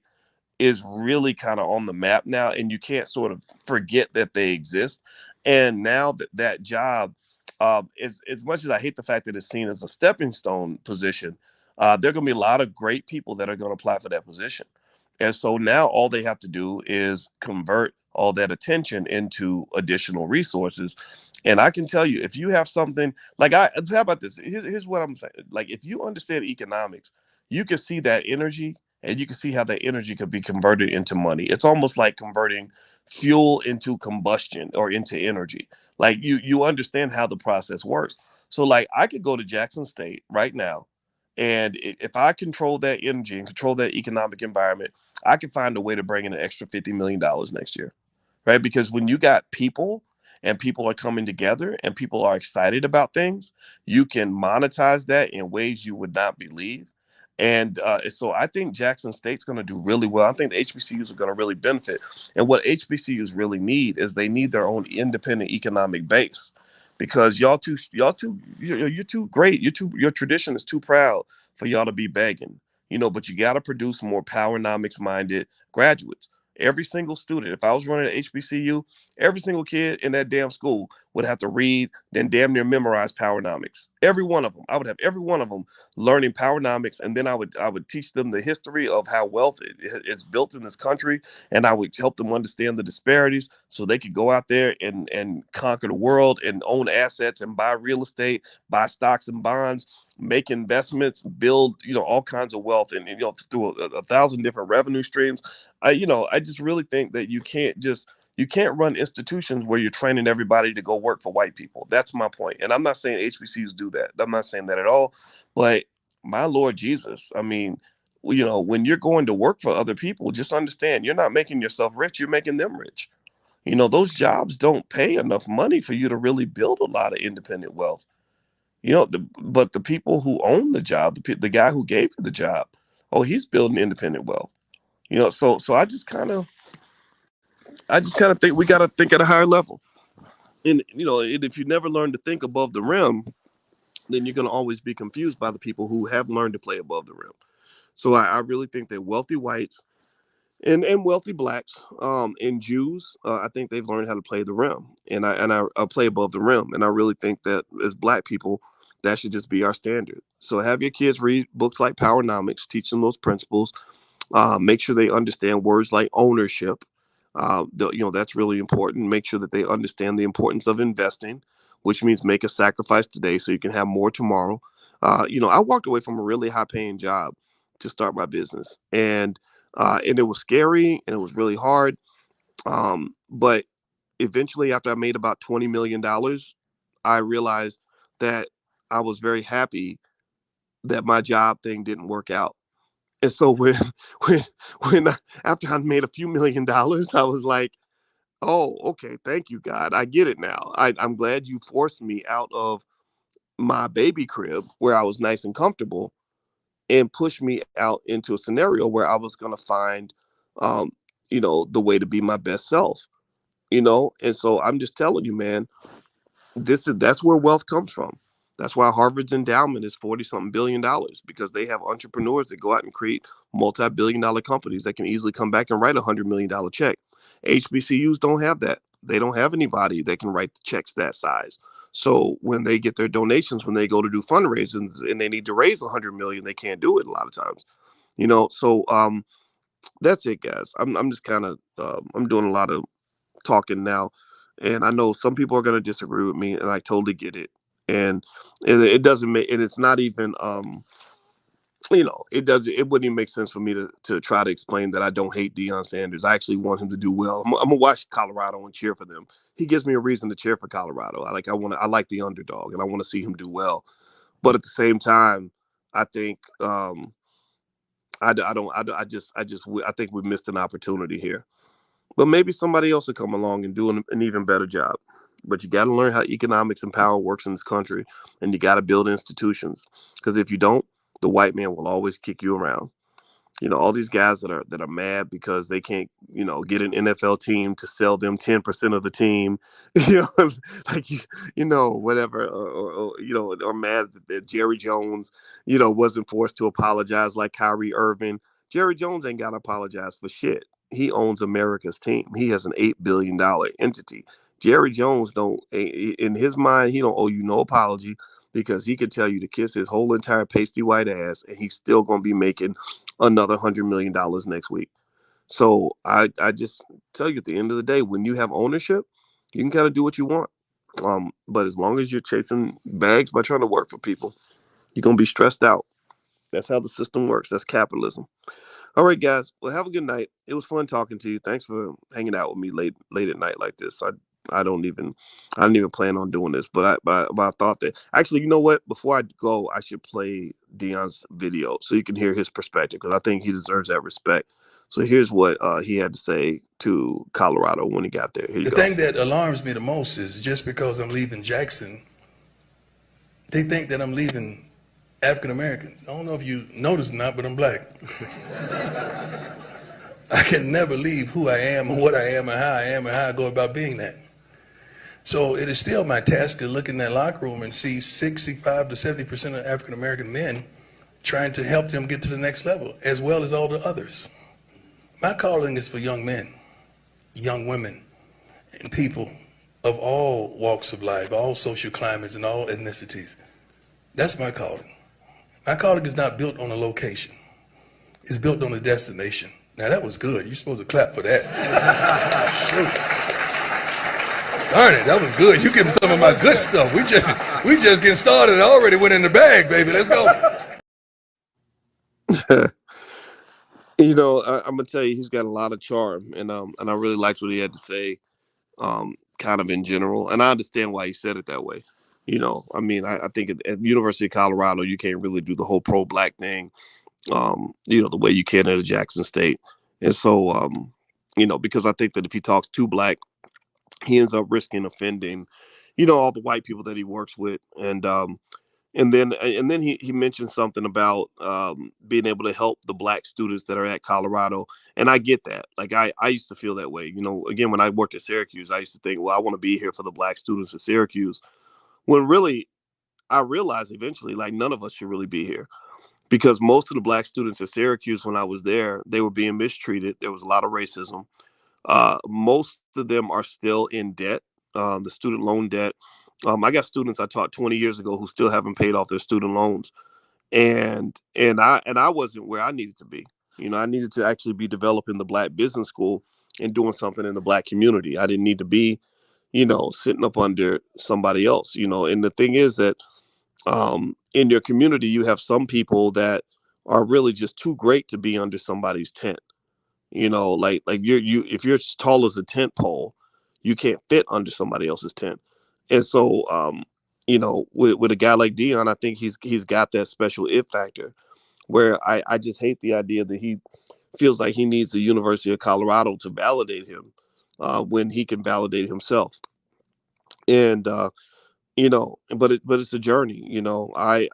is really kind of on the map now, and you can't sort of forget that they exist. And now that job, is as much as I hate the fact that it's seen as a stepping stone position, there are going to be a lot of great people that are going to apply for that position. And so now all they have to do is convert all that attention into additional resources. And I can tell you, if you have something like how about this? Here's what I'm saying. Like, if you understand economics, you can see that energy and you can see how that energy could be converted into money. It's almost like converting fuel into combustion or into energy. Like you understand how the process works. So like I could go to Jackson State right now, and if I control that energy and control that economic environment, I can find a way to bring in an extra $50 million next year, right? Because when you got people and people are coming together and people are excited about things, you can monetize that in ways you would not believe. And so I think Jackson State's going to do really well. I think the HBCUs are going to really benefit. And what HBCUs really need is they need their own independent economic base, because you're too great. Your tradition is too proud for y'all to be begging. But you got to produce more powernomics minded graduates. Every single student, if I was running an HBCU, every single kid in that damn school would have to read, then damn near memorize powernomics. Every one of them. I would have every one of them learning powernomics, and then I would teach them the history of how wealth is built in this country, and I would help them understand the disparities so they could go out there and conquer the world and own assets and buy real estate, buy stocks and bonds, make investments, build all kinds of wealth, and through a thousand different revenue streams. I just really think that you can't run institutions where you're training everybody to go work for white people. That's my point. And I'm not saying HBCUs do that. I'm not saying that at all. But my Lord Jesus, I mean, when you're going to work for other people, just understand you're not making yourself rich, you're making them rich. Those jobs don't pay enough money for you to really build a lot of independent wealth. But the people who own the job, the guy who gave you the job, oh, he's building independent wealth. So I just kind of think we got to think at a higher level. And if you never learn to think above the rim, then you're going to always be confused by the people who have learned to play above the rim. So I really think that wealthy whites and wealthy blacks and Jews, I think they've learned how to play the rim, and I play above the rim, and I really think that as black people, that should just be our standard. So have your kids read books like Powernomics, teach them those principles, make sure they understand words like ownership. That's really important. Make sure that they understand the importance of investing, which means make a sacrifice today so you can have more tomorrow. I walked away from a really high-paying job to start my business, and it was scary and it was really hard. But eventually, after I made about $20 million, I realized that I was very happy that my job thing didn't work out. And so when after I made a few $1 million, I was like, "Oh, okay, thank you, God. I get it now. I'm glad you forced me out of my baby crib where I was nice and comfortable and pushed me out into a scenario where I was going to find, um, the way to be my best self. And so I'm just telling you, man, that's where wealth comes from. That's why Harvard's endowment is 40 something $1 billion, because they have entrepreneurs that go out and create multi-billion-dollar companies that can easily come back and write $100 million check. HBCUs don't have that. They don't have anybody that can write the checks that size. So when they get their donations, when they go to do fundraisings and they need to raise 100 million, they can't do it a lot of times. So that's it, guys. I'm just kind of I'm doing a lot of talking now, and I know some people are going to disagree with me, and I totally get it. And it doesn't make, and it's not even it wouldn't even make sense for me to try to explain that I don't hate Deion Sanders. I actually want him to do well. I'm gonna watch Colorado and cheer for them. He gives me a reason to cheer for Colorado. I like the underdog, and I want to see him do well. But at the same time, I think I don't I think we missed an opportunity here. But maybe somebody else will come along and do an even better job. But you got to learn how economics and power works in this country, and you got to build institutions. Because if you don't, the white man will always kick you around. All these guys that are mad because they can't, get an NFL team to sell them 10% of the team, like whatever, or mad that Jerry Jones, wasn't forced to apologize like Kyrie Irving. Jerry Jones ain't got to apologize for shit. He owns America's team. He has an $8 billion entity. Jerry Jones don't, in his mind, he don't owe you no apology, because he could tell you to kiss his whole entire pasty white ass, and he's still gonna be making another $100 million next week. So I just tell you, at the end of the day, when you have ownership, you can kind of do what you want. But as long as you're chasing bags by trying to work for people, you're gonna be stressed out. That's how the system works. That's capitalism. All right, guys. Well, have a good night. It was fun talking to you. Thanks for hanging out with me late at night like this. I don't even I didn't even plan on doing this, but I thought that actually, you know what? Before I go, I should play Deion's video so you can hear his perspective, because I think he deserves that respect. So here's what he had to say to Colorado when he got there. Here you The go. thing that alarms me the most is just because I'm leaving Jackson, they think that I'm leaving African American. I don't know if you noticed or not, but I'm black. I can never leave who I am and what I am and how I go about being that. So it is still my task to look in that locker room and see 65 to 70% of African American men trying to help them get to the next level, as well as all the others. My calling is for young men, young women, and people of all walks of life, all social climates, and all ethnicities. That's my calling. My calling is not built on a location. It's built on a destination. Now that was good. You're supposed to clap for that. Shoot. Darn it, that was good. You give me some of my good stuff. We just getting started. I already went in the bag, baby. Let's go. I'm gonna tell you, he's got a lot of charm, and I really liked what he had to say, kind of in general. And I understand why he said it that way. I mean, I think at the University of Colorado, you can't really do the whole pro-black thing, the way you can at a Jackson State. And so, because I think that if he talks too black, he ends up risking offending, all the white people that he works with. And And then he mentioned something about being able to help the black students that are at Colorado, and I get that. Like I used to feel that way. Again, when I worked at Syracuse, I used to think, well, I want to be here for the black students at Syracuse. When really, I realized eventually, like none of us should really be here because most of the black students at Syracuse, when I was there, they were being mistreated. There was a lot of racism. Most of them are still in debt, the student loan debt. I got students I taught 20 years ago who still haven't paid off their student loans, and I wasn't where I needed to be. I needed to actually be developing the black business school and doing something in the black community. I didn't need to be, sitting up under somebody else. And the thing is that in your community, you have some people that are really just too great to be under somebody's tent. Like you if you're as tall as a tent pole, you can't fit under somebody else's tent. And so with a guy like Dion, I think he's got that special it factor where I just hate the idea that he feels like he needs the University of Colorado to validate him when he can validate himself. And but it's a journey. I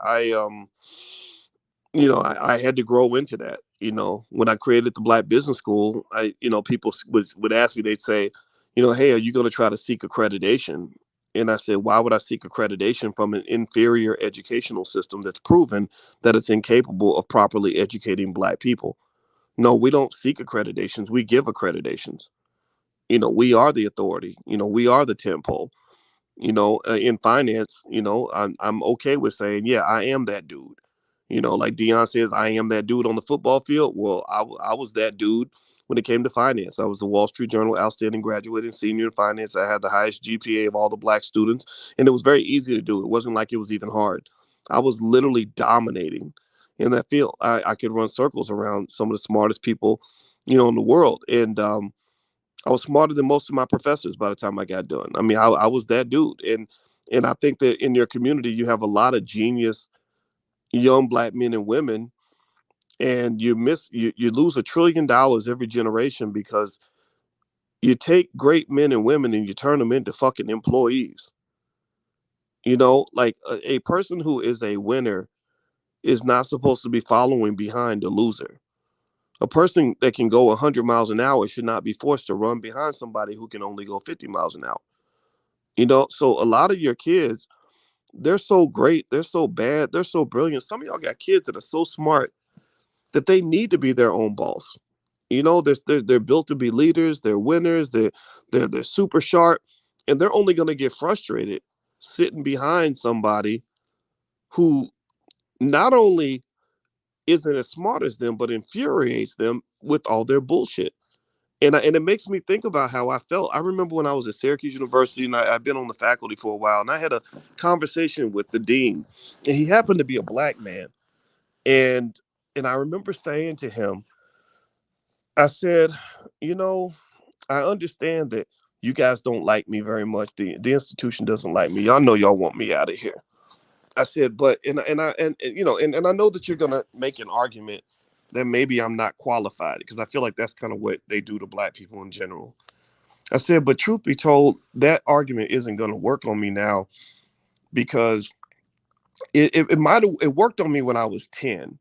had to grow into that. When I created the Black Business School, people would ask me, they'd say, hey, are you going to try to seek accreditation? And I said, why would I seek accreditation from an inferior educational system that's proven that it's incapable of properly educating Black people? No, we don't seek accreditations. We give accreditations. We are the authority. We are the temple. In finance, I'm okay with saying, yeah, I am that dude. Like Deion says, I am that dude on the football field. Well, I was that dude when it came to finance. I was the Wall Street Journal outstanding graduate and senior in finance. I had the highest GPA of all the black students, and it was very easy to do. It wasn't like it was even hard. I was literally dominating in that field. I could run circles around some of the smartest people, in the world. And I was smarter than most of my professors by the time I got done. I mean, I was that dude. And I think that in your community, you have a lot of genius young Black men and women, and you lose $1 trillion every generation because you take great men and women and you turn them into fucking employees. Like a person who is a winner is not supposed to be following behind a loser. A person that can go 100 miles an hour should not be forced to run behind somebody who can only go 50 miles an hour. So a lot of your kids, they're so great, they're so bad, they're so brilliant. Some of y'all got kids that are so smart that they need to be their own boss. They're built to be leaders, they're winners, they're super sharp, and they're only going to get frustrated sitting behind somebody who not only isn't as smart as them, but infuriates them with all their bullshit. And it makes me think about how I felt. I remember when I was at Syracuse University, and I've been on the faculty for a while, and I had a conversation with the dean, and he happened to be a Black man. And I remember saying to him, I said, you know, I understand that you guys don't like me very much. The institution doesn't like me. Y'all know y'all want me out of here. I said, but and I know that you're gonna make an argument that maybe I'm not qualified because I feel like that's kind of what they do to Black people in general. I said, but truth be told, that argument isn't gonna work on me now because it might have it worked on me when I was 10.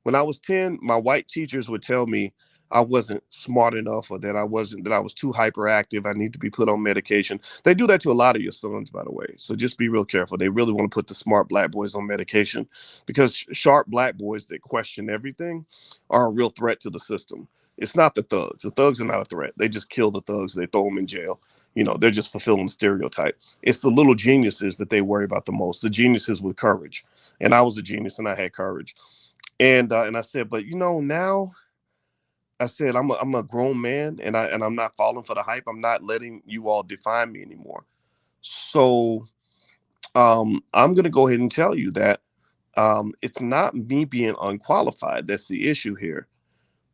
When I was 10, my white teachers would tell me I wasn't smart enough or that I was too hyperactive. I need to be put on medication. They do that to a lot of your sons, by the way. So just be real careful. They really want to put the smart Black boys on medication because sharp Black boys that question everything are a real threat to the system. It's not the thugs. The thugs are not a threat. They just kill the thugs. They throw them in jail. They're just fulfilling the stereotype. It's the little geniuses that they worry about the most, the geniuses with courage. And I was a genius and I had courage. And I said, but now I said I'm a grown man and I'm not falling for the hype. I'm not letting you all define me anymore. So I'm gonna go ahead and tell you that it's not me being unqualified. That's the issue here.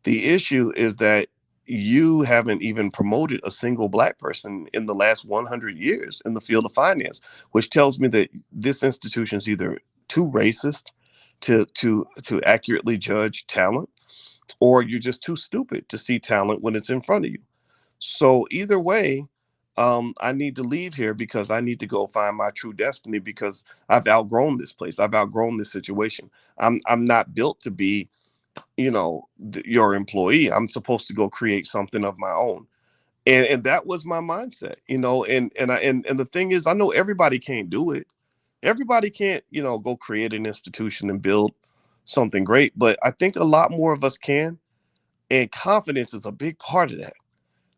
The issue is that you haven't even promoted a single Black person in the last 100 years in the field of finance, which tells me that this institution is either too racist to accurately judge talent, or you're just too stupid to see talent when it's in front of you. So either way, I need to leave here because I need to go find my true destiny because I've outgrown this place. I've outgrown this situation. I'm not built to be, your employee. I'm supposed to go create something of my own. And that was my mindset, and the thing is, I know everybody can't do it. Everybody can't, go create an institution and build something great, but I think a lot more of us can, and confidence is a big part of that.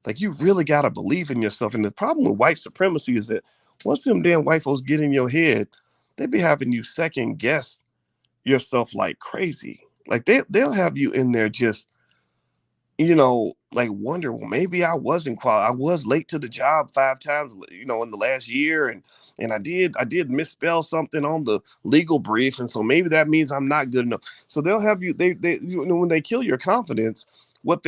Like, you really got to believe in yourself. And the problem with white supremacy is that once them damn white folks get in your head, they be having you second guess yourself like crazy. Like, they'll have you in there just, like, wonder, well, maybe I wasn't I was late to the job 5 times, in the last year, and I did misspell something on the legal brief, and so maybe that means I'm not good enough. So they'll have you. When they kill your confidence, what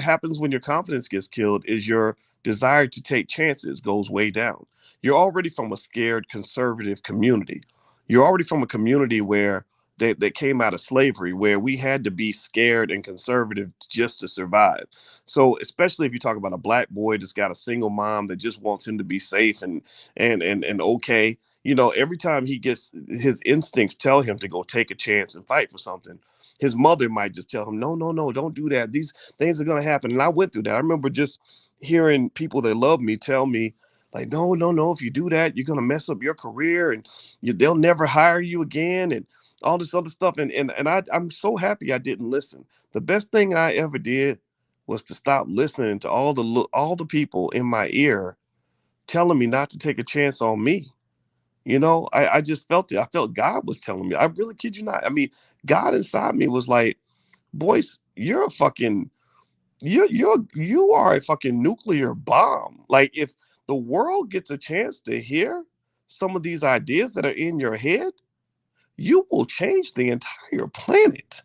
happens when your confidence gets killed is your desire to take chances goes way down. You're already from a scared conservative community. You're already from a community where they came out of slavery, where we had to be scared and conservative just to survive. So especially if you talk about a black boy that's got a single mom that just wants him to be safe and okay, every time he gets, his instincts tell him to go take a chance and fight for something. His mother might just tell him, no, no, no, don't do that. These things are gonna happen. And I went through that. I remember just hearing people that love me tell me, like, no, no, no, if you do that, you're gonna mess up your career, and they'll never hire you again, and all this other stuff. I'm so happy I didn't listen. The best thing I ever did was to stop listening to all the people in my ear telling me not to take a chance on me. I just felt it. I felt God was telling me. I really kid you not. I mean, God inside me was like, Boyce, you are a fucking nuclear bomb. Like, if the world gets a chance to hear some of these ideas that are in your head, you will change the entire planet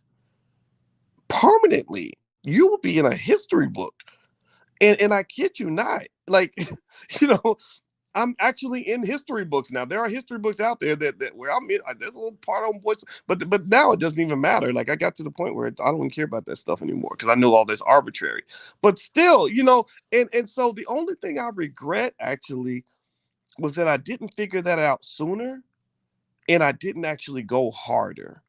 permanently. You will be in a history book. And I kid you not. Like, you know, I'm actually in history books now. There are history books out there that where I'm in. There's a little part on voice, but now it doesn't even matter. Like, I got to the point where I don't even care about that stuff anymore because I know all this arbitrary. But still, and so the only thing I regret actually was that I didn't figure that out sooner, and I didn't actually go harder.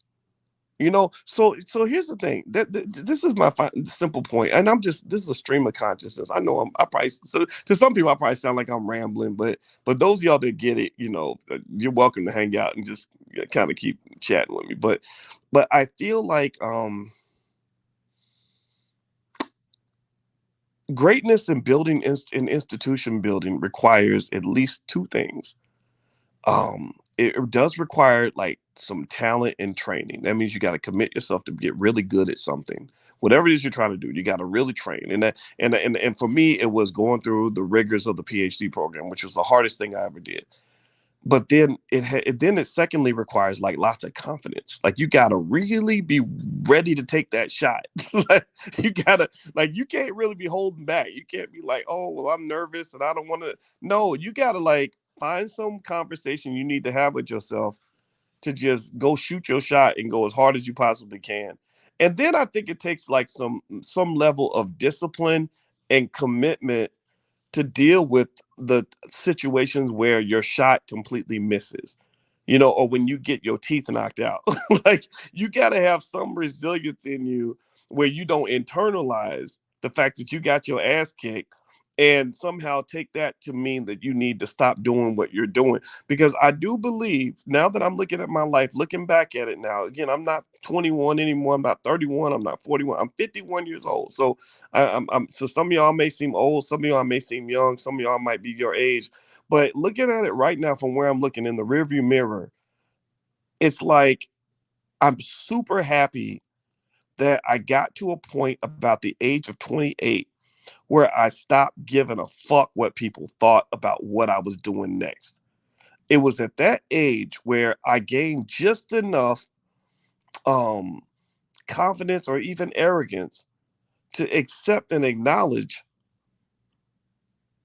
So here's the thing. This is my simple point, and this is a stream of consciousness. I know I probably, so to some people I probably sound like I'm rambling, but those of y'all that get it, you're welcome to hang out and just kind of keep chatting with me. But I feel like greatness in building in institution building requires at least two things. It does require like some talent and training. That means you got to commit yourself to get really good at something. Whatever it is you're trying to do, you got to really train. And for me, it was going through the rigors of the PhD program, which was the hardest thing I ever did. But then it secondly requires like lots of confidence. Like, you got to really be ready to take that shot. Like, you can't really be holding back. You can't be like, oh well, I'm nervous and I don't want to. No, you got to like find some conversation you need to have with yourself to just go shoot your shot and go as hard as you possibly can. And then I think it takes like some level of discipline and commitment to deal with the situations where your shot completely misses, or when you get your teeth knocked out. Like, you got to have some resilience in you where you don't internalize the fact that you got your ass kicked and somehow take that to mean that you need to stop doing what you're doing. Because I do believe, now that I'm looking at my life, looking back at it now, again, I'm not 21 anymore. I'm not 31. I'm not 41. I'm 51 years old. So so some of y'all may seem old. Some of y'all may seem young. Some of y'all might be your age. But looking at it right now from where I'm looking in the rearview mirror, it's like I'm super happy that I got to a point about the age of 28 where I stopped giving a fuck what people thought about what I was doing next. It was at that age where I gained just enough um, confidence or even arrogance to accept and acknowledge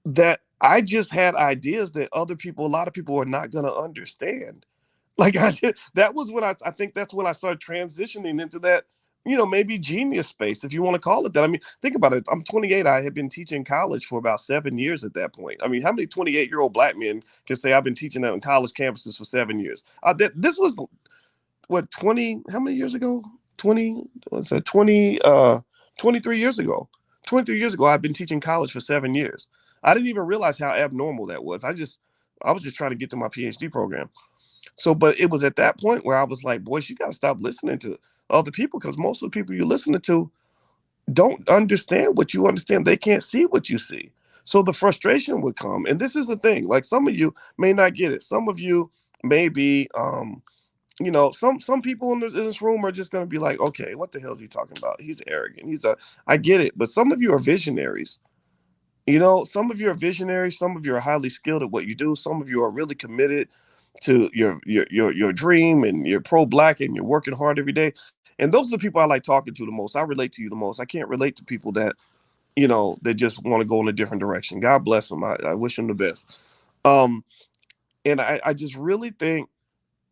that I just had ideas that a lot of people are not going to understand. Like, that was when I think that's when I started transitioning into maybe genius space, if you want to call it that. I mean, think about it. I'm 28. I had been teaching college for about 7 years at that point. I mean, how many 28-year-old black men can say I've been teaching on college campuses for 7 years? This was what, 20, how many years ago? 20, what's that, 23 years ago. 23 years ago, I've been teaching college for 7 years. I didn't even realize how abnormal that was. I was just trying to get to my PhD program. So, but it was at that point where I was like, boys, you got to stop listening to other people, because most of the people you're listening to don't understand what you understand. They can't see what you see. So the frustration would come. And this is the thing. Like, some of you may not get it. Some of you may be, some people in this room are just going to be like, okay, what the hell is he talking about? He's arrogant. I get it. But some of you are visionaries. Some of you are visionaries. Some of you are highly skilled at what you do. Some of you are really committed to your dream, and you're pro-black, and you're working hard every day. And those are the people I like talking to the most. I relate to you the most. I can't relate to people that just want to go in a different direction. God bless them. I wish them the best. Um, and I just really think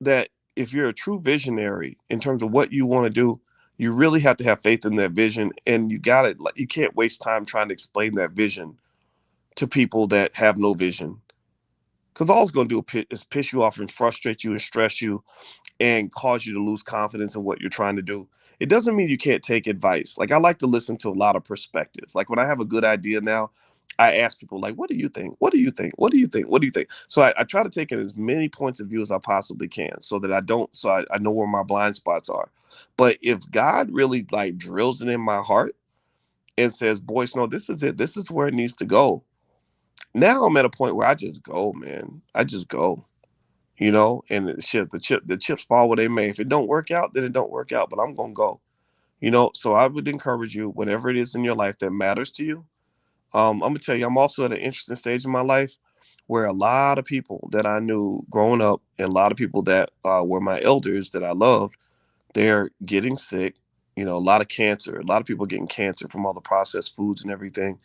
that if you're a true visionary in terms of what you want to do, you really have to have faith in that vision, and you got it. Like, you can't waste time trying to explain that vision to people that have no vision, because all it's going to do is piss you off and frustrate you and stress you and cause you to lose confidence in what you're trying to do. It doesn't mean you can't take advice. Like, I like to listen to a lot of perspectives. Like, when I have a good idea now, I ask people, like, what do you think? What do you think? What do you think? What do you think? So I try to take in as many points of view as I possibly can, so that I know where my blind spots are. But if God really like drills it in my heart and says, boys, no, this is it. This is where it needs to go. Now I'm at a point where I just go, man. I just go. And the chips fall where they may. If it don't work out, then it don't work out. But I'm gonna go. So I would encourage you, whatever it is in your life that matters to you. I'm gonna tell you, I'm also at an interesting stage in my life where a lot of people that I knew growing up, and a lot of people that were my elders that I loved, they're getting sick. A lot of cancer. A lot of people getting cancer from all the processed foods and everything.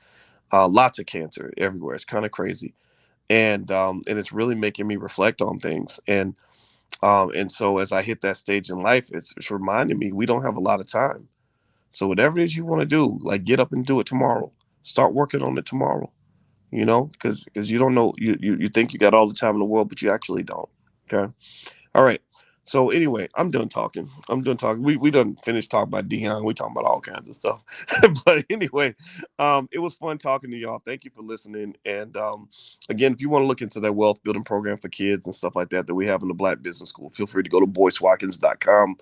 Lots of cancer everywhere. It's kind of crazy, and it's really making me reflect on things. And so as I hit that stage in life, it's reminding me we don't have a lot of time. So whatever it is you want to do, like, get up and do it tomorrow. Start working on it tomorrow. Because you don't know, you think you got all the time in the world, but you actually don't. Okay. All right. So anyway, I'm done talking. I'm done talking. We done finished talking about Deion. We talking about all kinds of stuff. But anyway, it was fun talking to y'all. Thank you for listening. And again, if you want to look into that wealth building program for kids and stuff like that we have in the Black Business School, feel free to go to boycewatkins.com.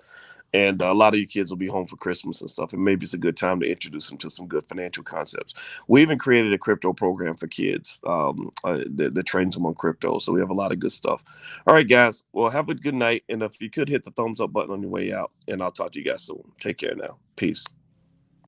And a lot of your kids will be home for Christmas and stuff. And maybe it's a good time to introduce them to some good financial concepts. We even created a crypto program for kids that trains them on crypto. So we have a lot of good stuff. All right, guys. Well, have a good night. And if you could hit the thumbs up button on your way out, and I'll talk to you guys soon. Take care now. Peace.